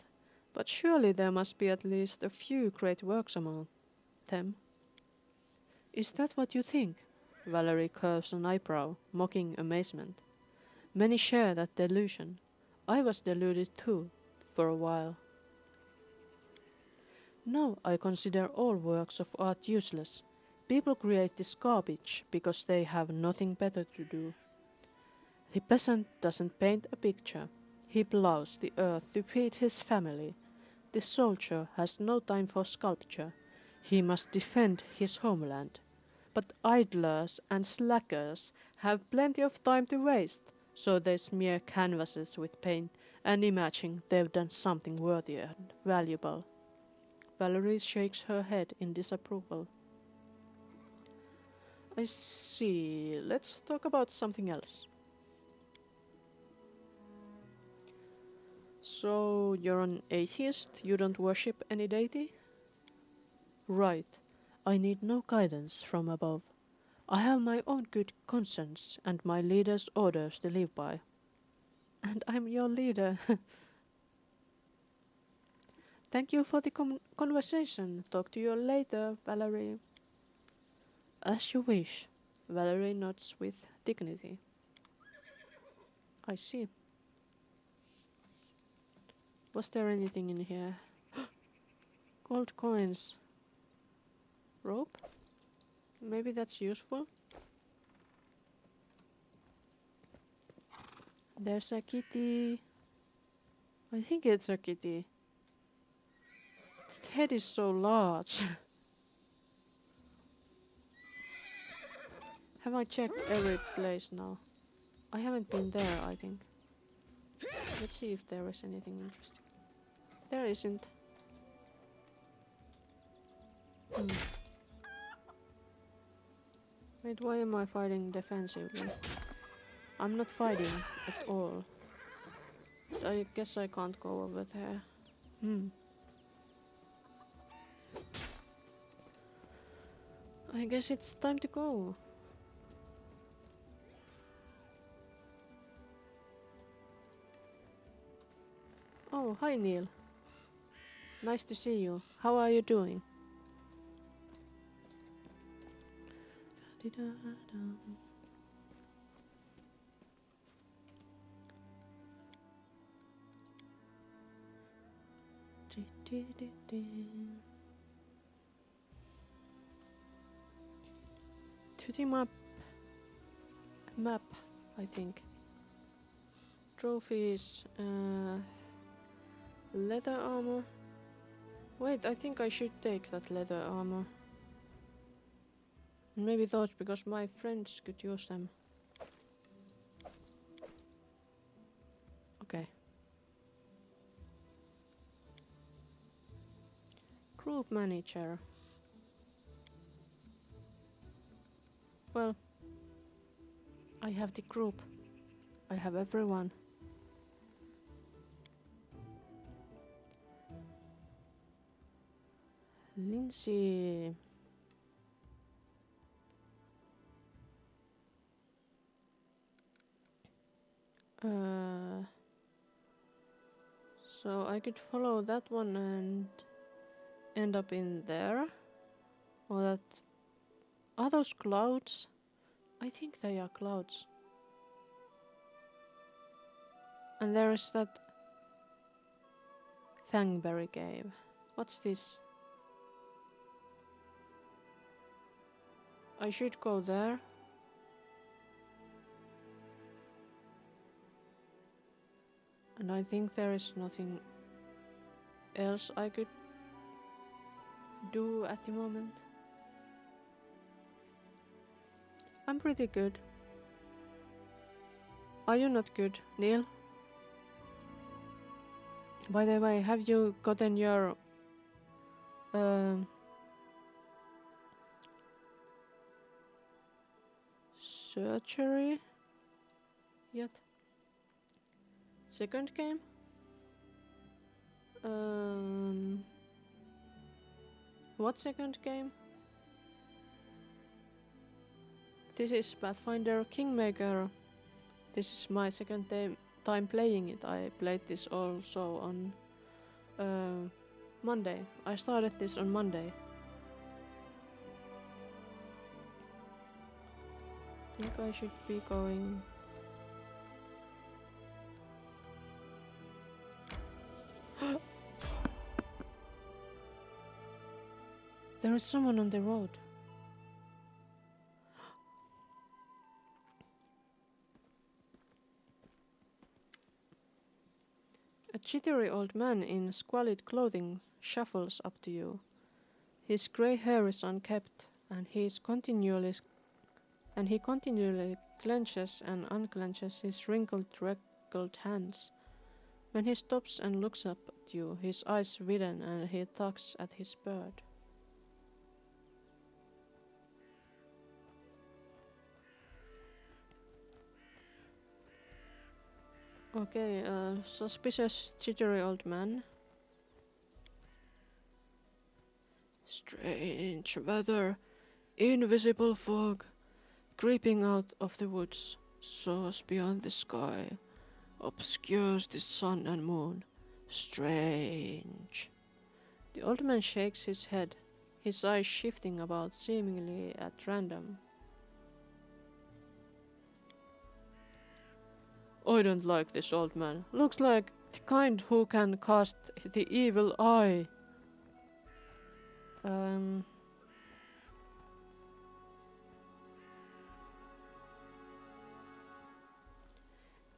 but surely there must be at least a few great works among them. Is that what you think? Valerie curves an eyebrow, mocking amazement. Many share that delusion. I was deluded too, for a while. No, I consider all works of art useless. People create this garbage because they have nothing better to do. The peasant doesn't paint a picture. He plows the earth to feed his family. The soldier has no time for sculpture. He must defend his homeland. But idlers and slackers have plenty of time to waste, so they smear canvases with paint and imagine they've done something worthy and valuable. Valerie shakes her head in disapproval. I see. Let's talk about something else. So, you're an atheist? You don't worship any deity? Right. I need no guidance from above. I have my own good conscience and my leader's orders to live by. And I'm your leader. Thank you for the conversation. Talk to you later, Valerie. As you wish. Valerie nods with dignity. I see. Was there anything in here? Gold coins. Rope? Maybe that's useful. There's a kitty. I think it's a kitty. Its head is so large. Have I checked every place now? I haven't been there, I think. Let's see if there is anything interesting. There isn't. Wait, why am I fighting defensively? I'm not fighting at all. I guess I can't go over there. I guess it's time to go. Oh, hi Neil. Nice to see you. How are you doing? To the map, I think. Trophies, leather armor. Wait, I think I should take that leather armor. Maybe those, because my friends could use them. Okay. Group manager. Well, I have the group. I have everyone. Lindsay. So I could follow that one and end up in there. Or that... Are those clouds? I think they are clouds. And there is that Fangberry cave. What's this? I should go there. And I think there is nothing else I could do at the moment. I'm pretty good. Are you not good, Neil? By the way, have you gotten your surgery yet? Second game? What second game? This is Pathfinder Kingmaker. This is my second time playing it. I played this also on Monday. I started this on Monday. I think I should be going... There is someone on the road. A jittery old man in squalid clothing shuffles up to you. His grey hair is unkempt, and he continually clenches and unclenches his wrinkled hands. When he stops and looks up at you, his eyes widen and he tugs at his bird. Okay, suspicious jittery old man. Strange weather, invisible fog, creeping out of the woods, soars beyond the sky, obscures the sun and moon. Strange. The old man shakes his head, his eyes shifting about seemingly at random. I don't like this old man. Looks like the kind who can cast the evil eye.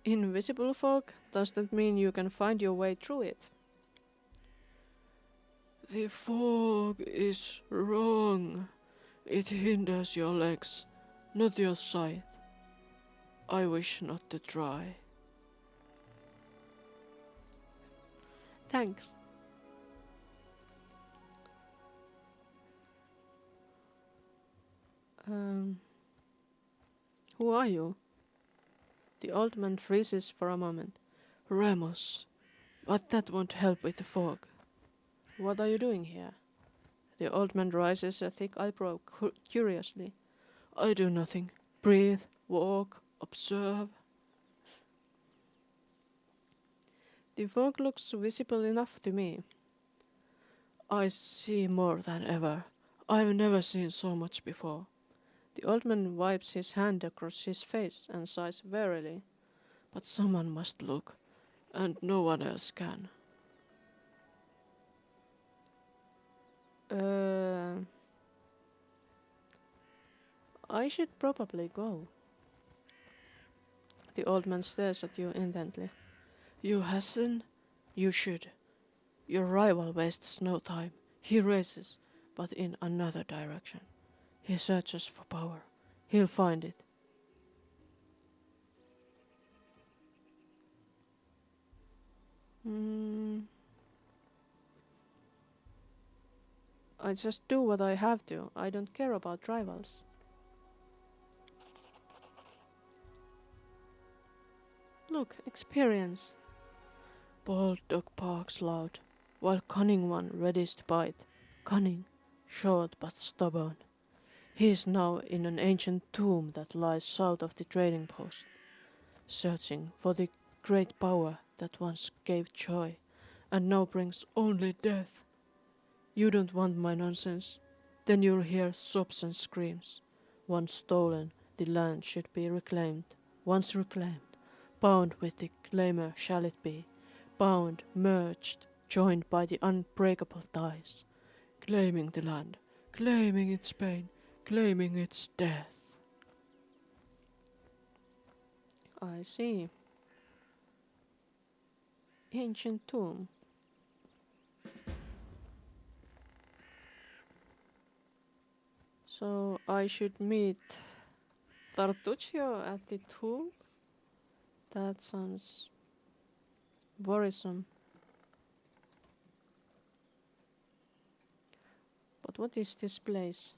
Invisible fog? Does that mean you can find your way through it? The fog is wrong. It hinders your legs, not your sight. I wish not to try. Thanks. Who are you? The old man freezes for a moment. Ramos. But that won't help with the fog. What are you doing here? The old man raises a thick eyebrow curiously. I do nothing. Breathe, walk, observe. The fog looks visible enough to me. I see more than ever. I've never seen so much before. The old man wipes his hand across his face and sighs wearily. But someone must look, and no one else can. I should probably go. The old man stares at you intently. You hasten? You should. Your rival wastes no time. He races, but in another direction. He searches for power. He'll find it. I just do what I have to. I don't care about rivals. Look, experience. Bold dog barks loud, while cunning one readies to bite. Cunning, short but stubborn. He is now in an ancient tomb that lies south of the trading post, searching for the great power that once gave joy, and now brings only death. You don't want my nonsense? Then you'll hear sobs and screams. Once stolen, the land should be reclaimed. Once reclaimed, bound with the claimer shall it be. Bound, merged, joined by the unbreakable ties. Claiming the land, claiming its pain, claiming its death. I see. Ancient tomb. So I should meet Tartuccio at the tomb? That sounds worrisome. But what is this place?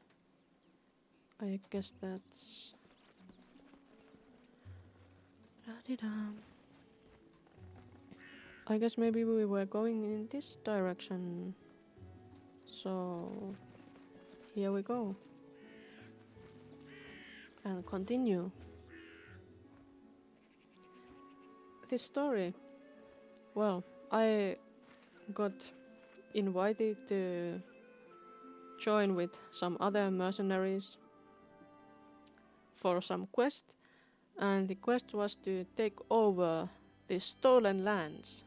I guess that's... I guess maybe we were going in this direction. So... here we go. And continue. This story... well, I got invited to join with some other mercenaries for some quest, and the quest was to take over the stolen lands,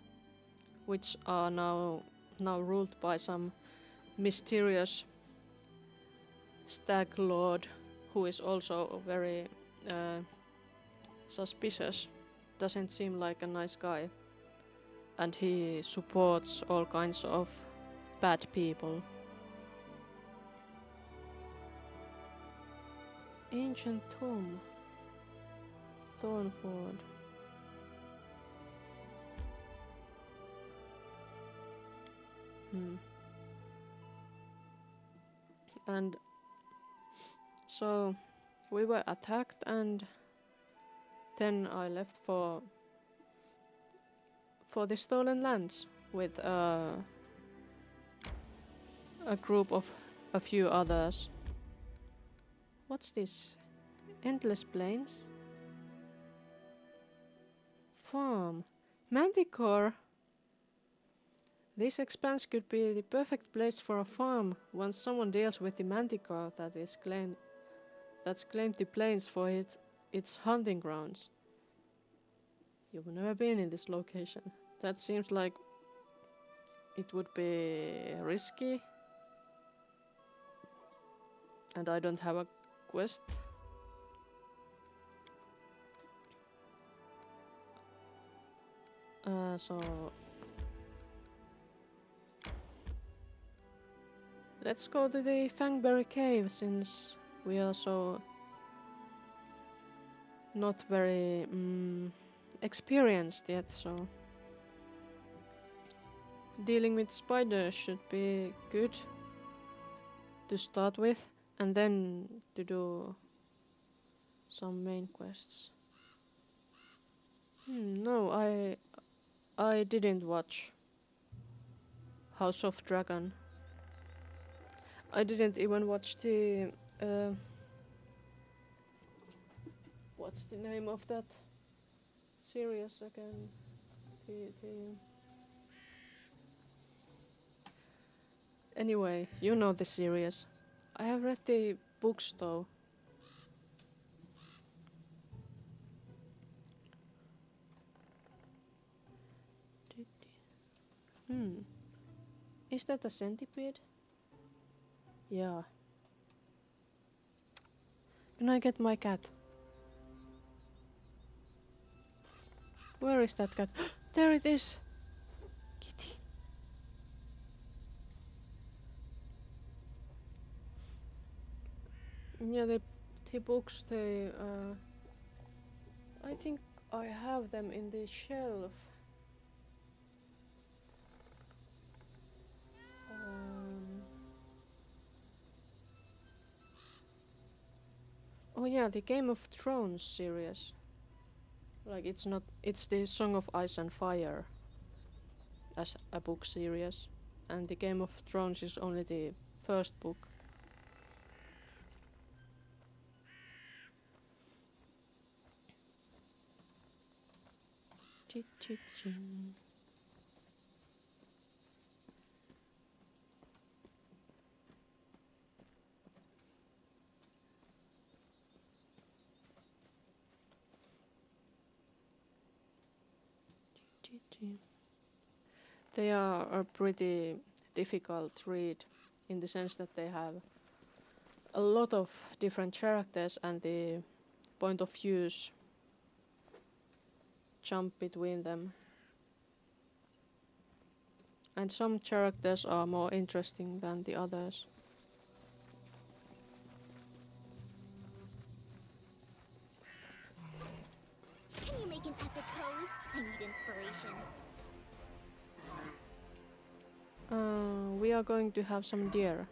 which are now ruled by some mysterious stag lord who is also very suspicious. Doesn't seem like a nice guy, and he supports all kinds of bad people. Ancient tomb. Thornford. And so we were attacked, and then I left for the stolen lands with a group of a few others. What's this? Endless plains? Farm. Manticore! This expanse could be the perfect place for a farm once someone deals with the manticore that's claimed the plains for its hunting grounds. You've never been in this location. That seems like it would be risky. And I don't have a quest. So let's go to the Fangberry Cave, since we are so not very experienced yet, so dealing with spiders should be good to start with, and then to do some main quests. No, I didn't watch House of Dragon. I didn't even watch the what's the name of that series again? Anyway, you know the series. I have read the books though. Is that a centipede? Yeah. Can I get my cat? Where is that cat? There it is! Kitty. Yeah, the books, I think I have them in the shelf. Oh yeah, the Game of Thrones series. Like it's not. It's the Song of Ice and Fire as a book series, and the Game of Thrones is only the first book. Chi-chi-chi. Chi-chi. They are a pretty difficult read in the sense that they have a lot of different characters and the point of views jump between them. And some characters are more interesting than the others. Can you make an epic pose? I need inspiration. We are going to have some deer.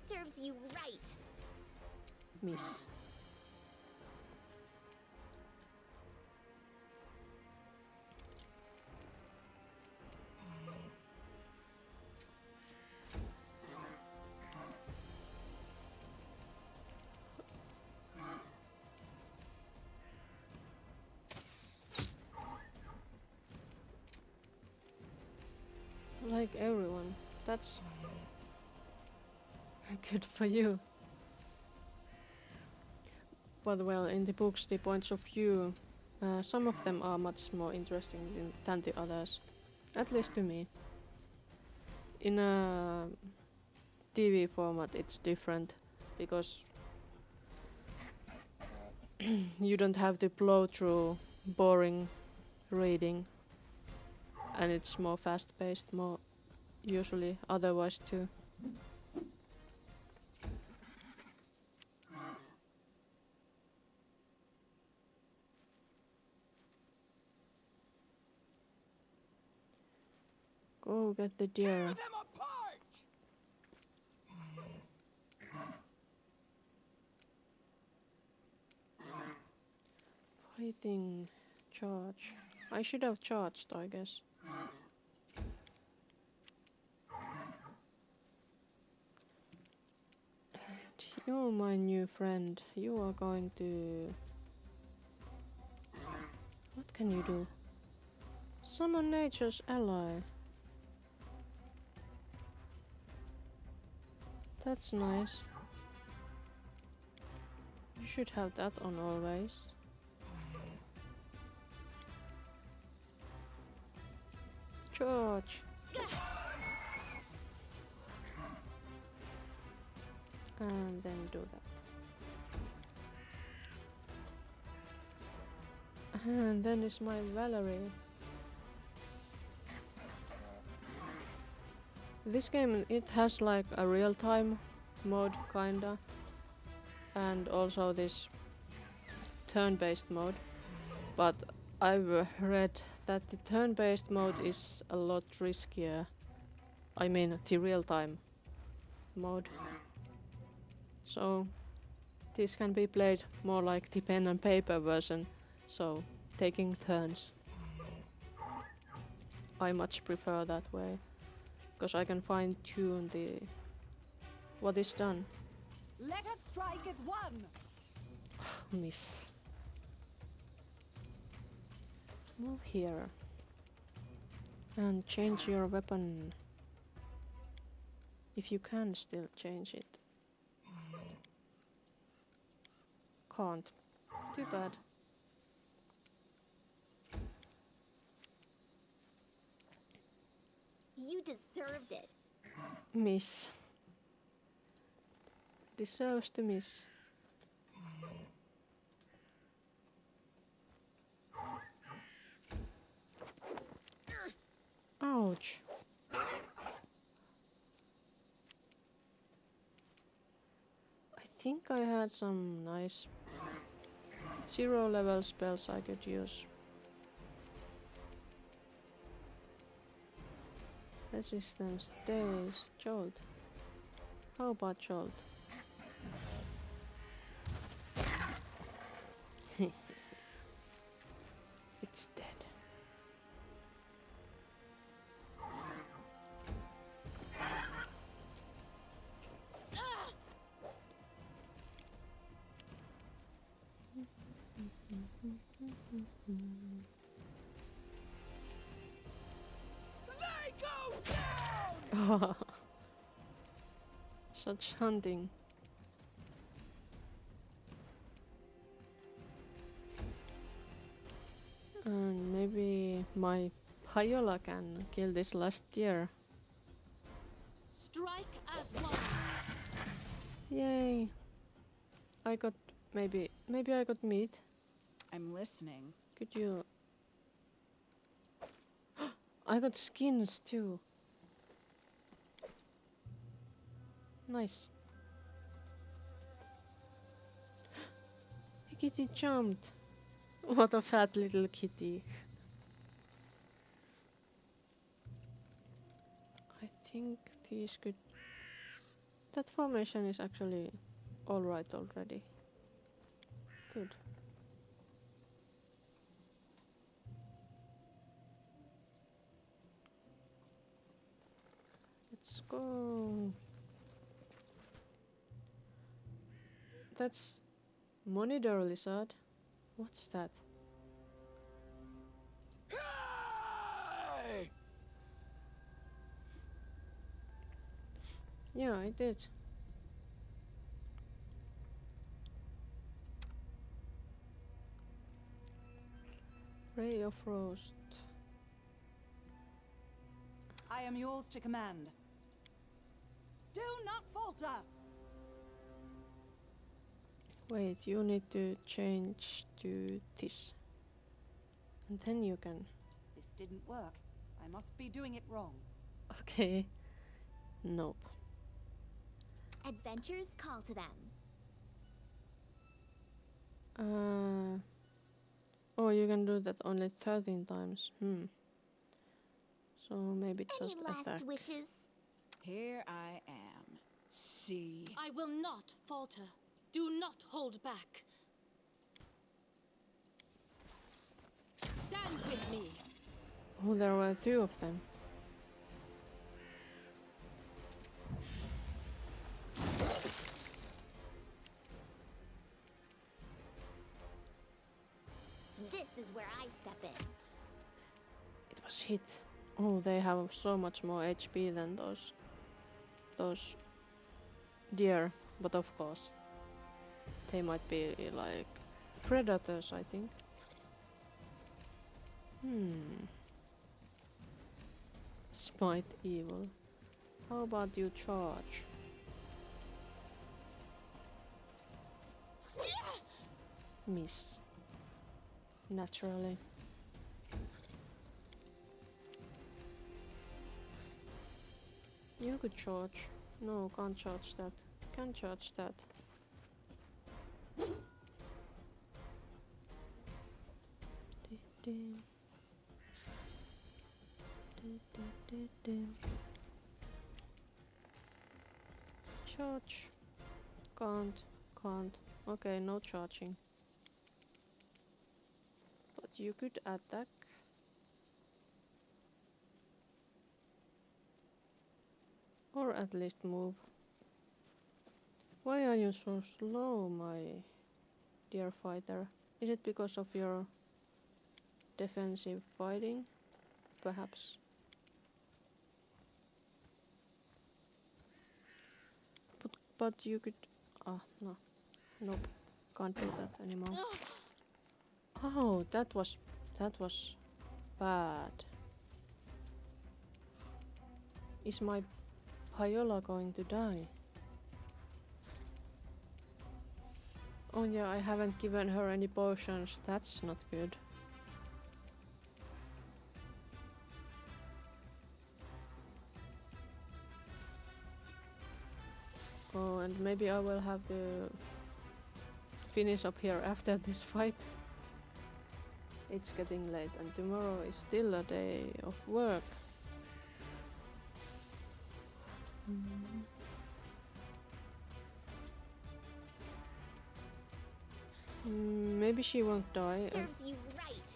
Serves you right. Miss. Like everyone. That's good for you. But well, in the books, the points of view, some of them are much more interesting than the others. At least to me. In a TV format, it's different because you don't have to blow through boring reading, and it's more fast-paced, more usually otherwise too. Go get the deer. Fighting charge. I should have charged, I guess. You, my new friend, you are going to... What can you do? Summon nature's ally. That's nice. You should have that on always. Charge! And then do that. And then is my Valerie. This game, it has like a real-time mode kinda, and also this turn-based mode, but I've read that the turn-based mode is a lot riskier. I mean the real-time mode. So this can be played more like the pen and paper version, so taking turns. I much prefer that way, because I can fine-tune the what is done. Let us strike as one! Miss. Move here. And change your weapon. If you can still change it. Can't. Too bad. You deserved it. Miss. Deserves to miss. Ouch. I think I had some nice 0 level spells I could use. Resistance, days, jolt. How about jolt? It's dead. They go down! Such hunting. And maybe my Payola can kill this last deer. Strike as one. Yay! I got maybe I got meat. I'm listening. Could you? I got skins too. Nice. The kitty jumped. What a fat little kitty. I think these could. That formation is actually alright already. Good. Let's go. That's monitor lizard. What's that? Hey! Yeah, I did. Ray of Frost. I am yours to command. Do not falter! Wait, you need to change to this. And then you can. This didn't work. I must be doing it wrong. Okay. Nope. Adventures call to them. Oh, you can do that only 13 times. So maybe Any just last attack. wishes? Here I am. See. I will not falter. Do not hold back. Stand with me. Oh, there were two of them. This is where I step in. It was hit. Oh, they have so much more HP than those deer, but of course they might be like predators, I think. Smite evil. How about you charge? Miss. Naturally. You could charge. No, can't charge that. Can't charge that. Charge. Can't. Okay, no charging. But you could attack. Or at least move. Why are you so slow, my dear fighter? Is it because of your defensive fighting? Perhaps. But you could... Ah, no. Nope. Can't do that anymore. Oh, that was bad. Is my Payola going to die? Oh yeah, I haven't given her any potions. That's not good. Oh, and maybe I will have to finish up here after this fight. It's getting late and tomorrow is still a day of work. Maybe she won't die. Serves you right.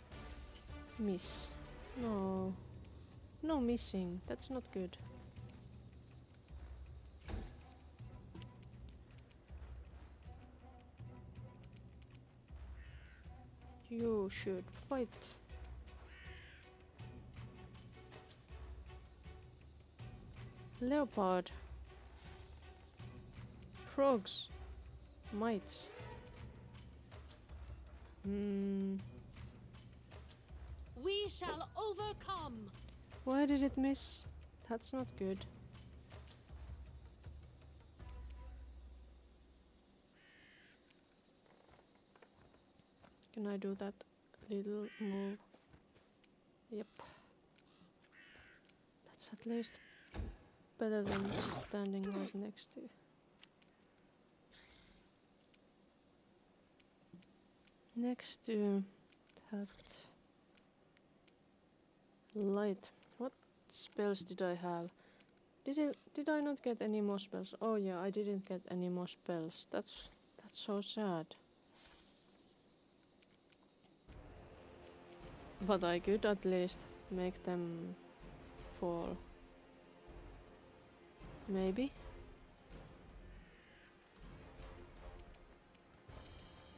Miss. No. No missing. That's not good. You should fight. Leopard. Frogs. Mites. We shall overcome. Why did it miss? That's not good. Can I do that little move? Yep. That's at least better than standing right next to. Next to that light. What spells did I have? Did I not get any more spells? Oh yeah, I didn't get any more spells. That's so sad. But I could at least make them fall. Maybe?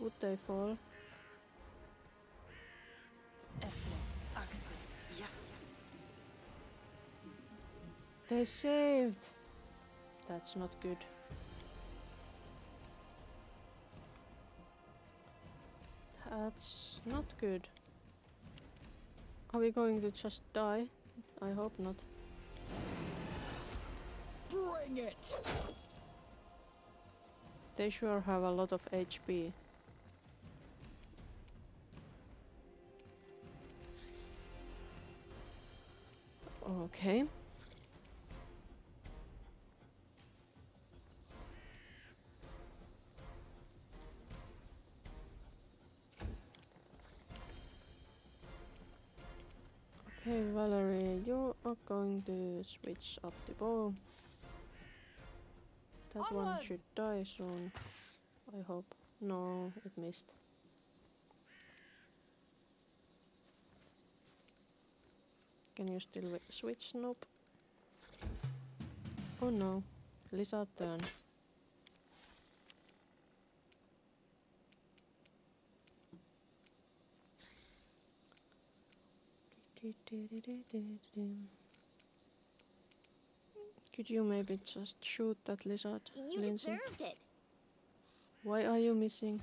Would they fall? They saved! That's not good. That's not good. Are we going to just die? I hope not. Bring it! They sure have a lot of HP. Okay. Okay, Valerie, you are going to switch up the bow. That one Onwards! should die soon. I hope. No, it missed. Can you still switch? Nope. Oh no. Lisa turn. Could you maybe just shoot that lizard, You Lindsay? deserved it. Why are you missing?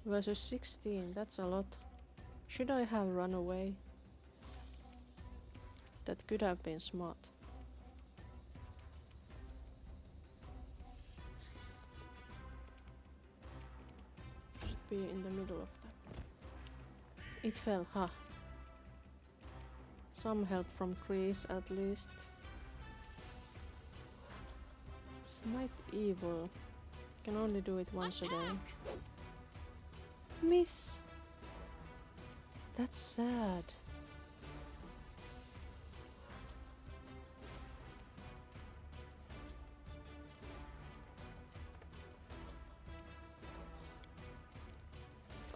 Versus 16, that's a lot. Should I have run away? That could have been smart. Should be in the middle of them. It fell, huh? Some help from trees at least. Smite evil. Can only do it once a day. Miss. That's sad.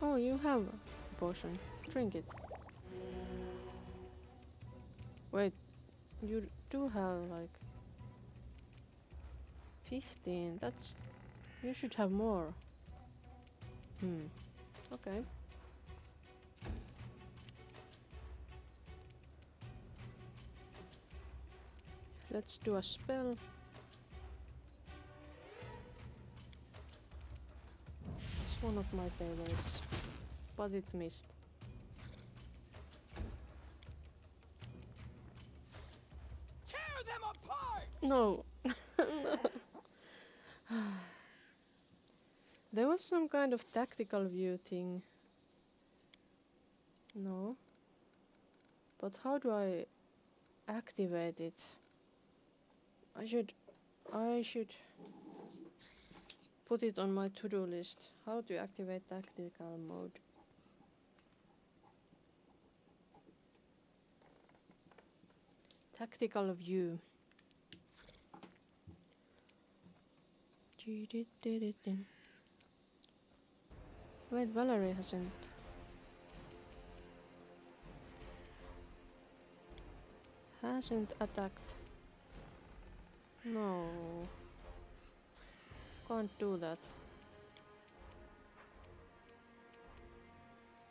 Oh, you have a potion. Drink it. Wait, you do have like 15. That's... You should have more. Okay. Let's do a spell. It's one of my favorites, but it missed. Tear them apart! No. No. There was some kind of tactical view thing. No. But how do I activate it? I should put it on my to-do list. How to activate tactical mode. Tactical view. Wait, Valerie hasn't. hasn't attacked. No. Can't do that.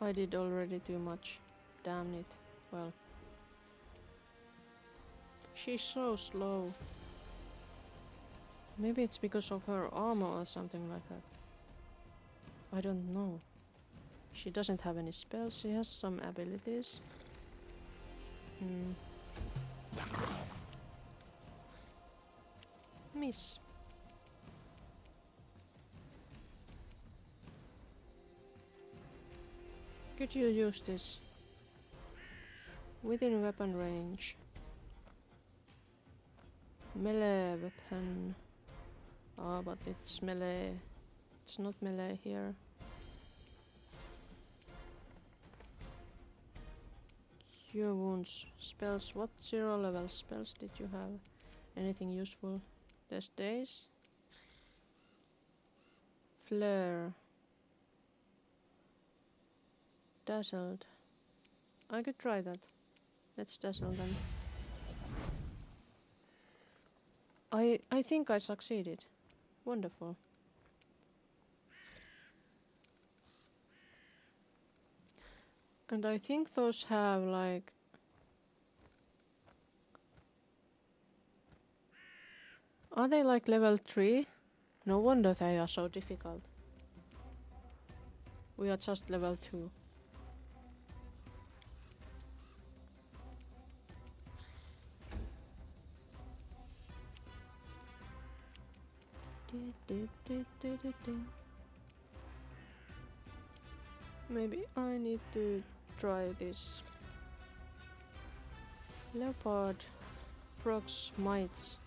I did already too much. Damn it. Well. She's so slow. Maybe it's because of her armor or something like that. I don't know. She doesn't have any spells. She has some abilities. Miss. Could you use this? Within weapon range. Melee weapon. Ah, but it's melee. It's not melee here. Cure wounds. Spells. What 0 level spells did you have? Anything useful? Test days. Flare. Dazzled. I could try that. Let's dazzle them. I think I succeeded. Wonderful. And I think those have like... Are they like level 3? No wonder they are so difficult. We are just level 2. Maybe I need to try this. Leopard, procs, mites.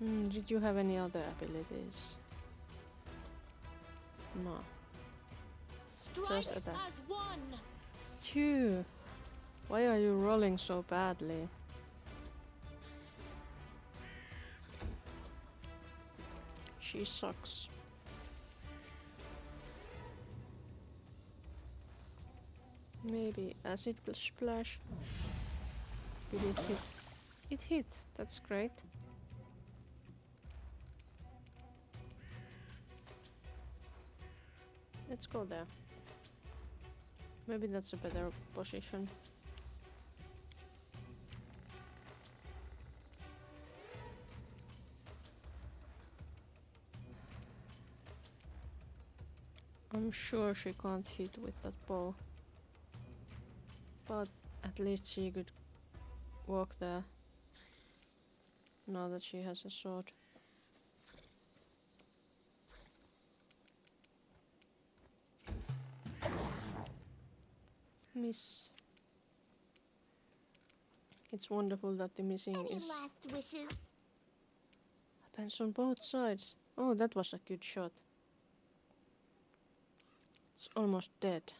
Did you have any other abilities? No. Strike Just attack. as one. 2. Why are you rolling so badly? She sucks. Maybe acid splash. Did it hit? It hit. That's great. Let's go there. Maybe that's a better position. I'm sure she can't hit with that bow. But at least she could walk there. Now that she has a sword. Miss. It's wonderful that the missing Any is last wishes? happens on both sides. Oh, that was a good shot. It's almost dead.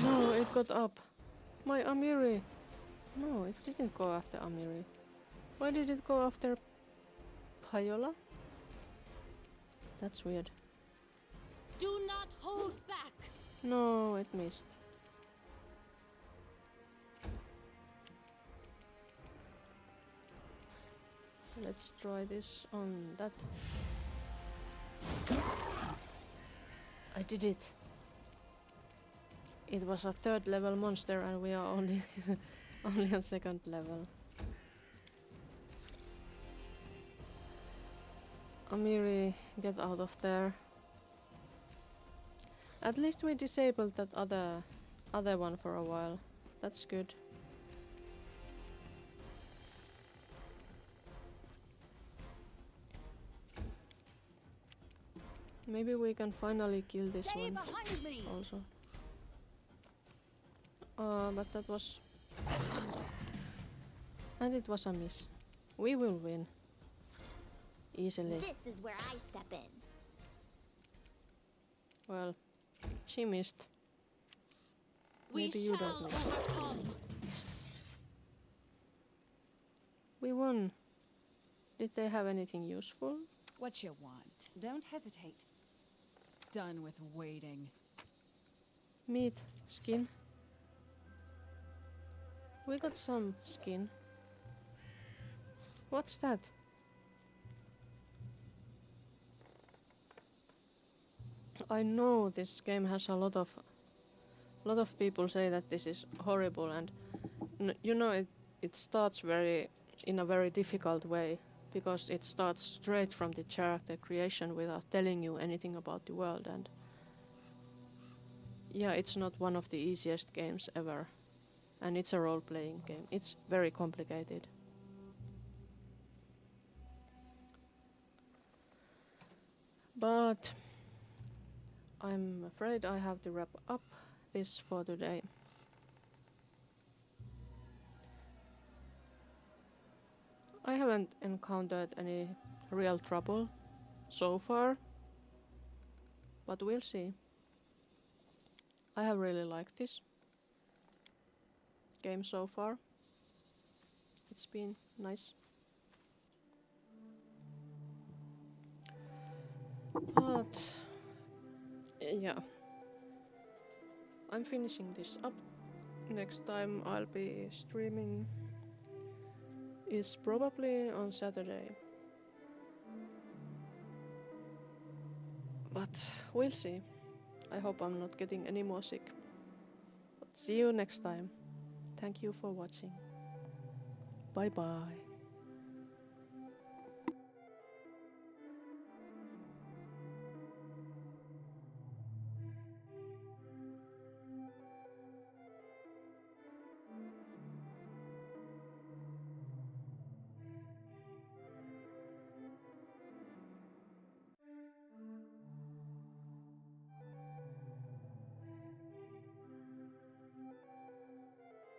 No, it got up. My Amiri. No, it didn't go after Amiri. Why did it go after Payola? That's weird. Do not hold back. No, it missed. Let's try this on that. I did it. It was a 3rd level monster and we are only only on 2nd level. Amiri, get out of there. At least we disabled that other one for a while. That's good. Maybe we can finally kill this Stay one behind me. also. But that was... And it was a miss. We will win. Easily. This is where I step in. Well, she missed. We Maybe you shall don't miss. overcome. Yes. We won. Did they have anything useful? What you want? Don't hesitate. done with waiting. Meat, skin. We got some skin. What's that? I know this game has a lot of people say that this is horrible, and you know it starts in a very difficult way, because it starts straight from the character creation without telling you anything about the world, and yeah, it's not one of the easiest games ever, and it's a role-playing game. It's very complicated. But I'm afraid I have to wrap up this for today. I haven't encountered any real trouble so far, but we'll see. I have really liked this game so far. It's been nice. But yeah, I'm finishing this up. Next time I'll be streaming is probably on Saturday. But we'll see. I hope I'm not getting any more sick. But see you next time. Thank you for watching. Bye bye.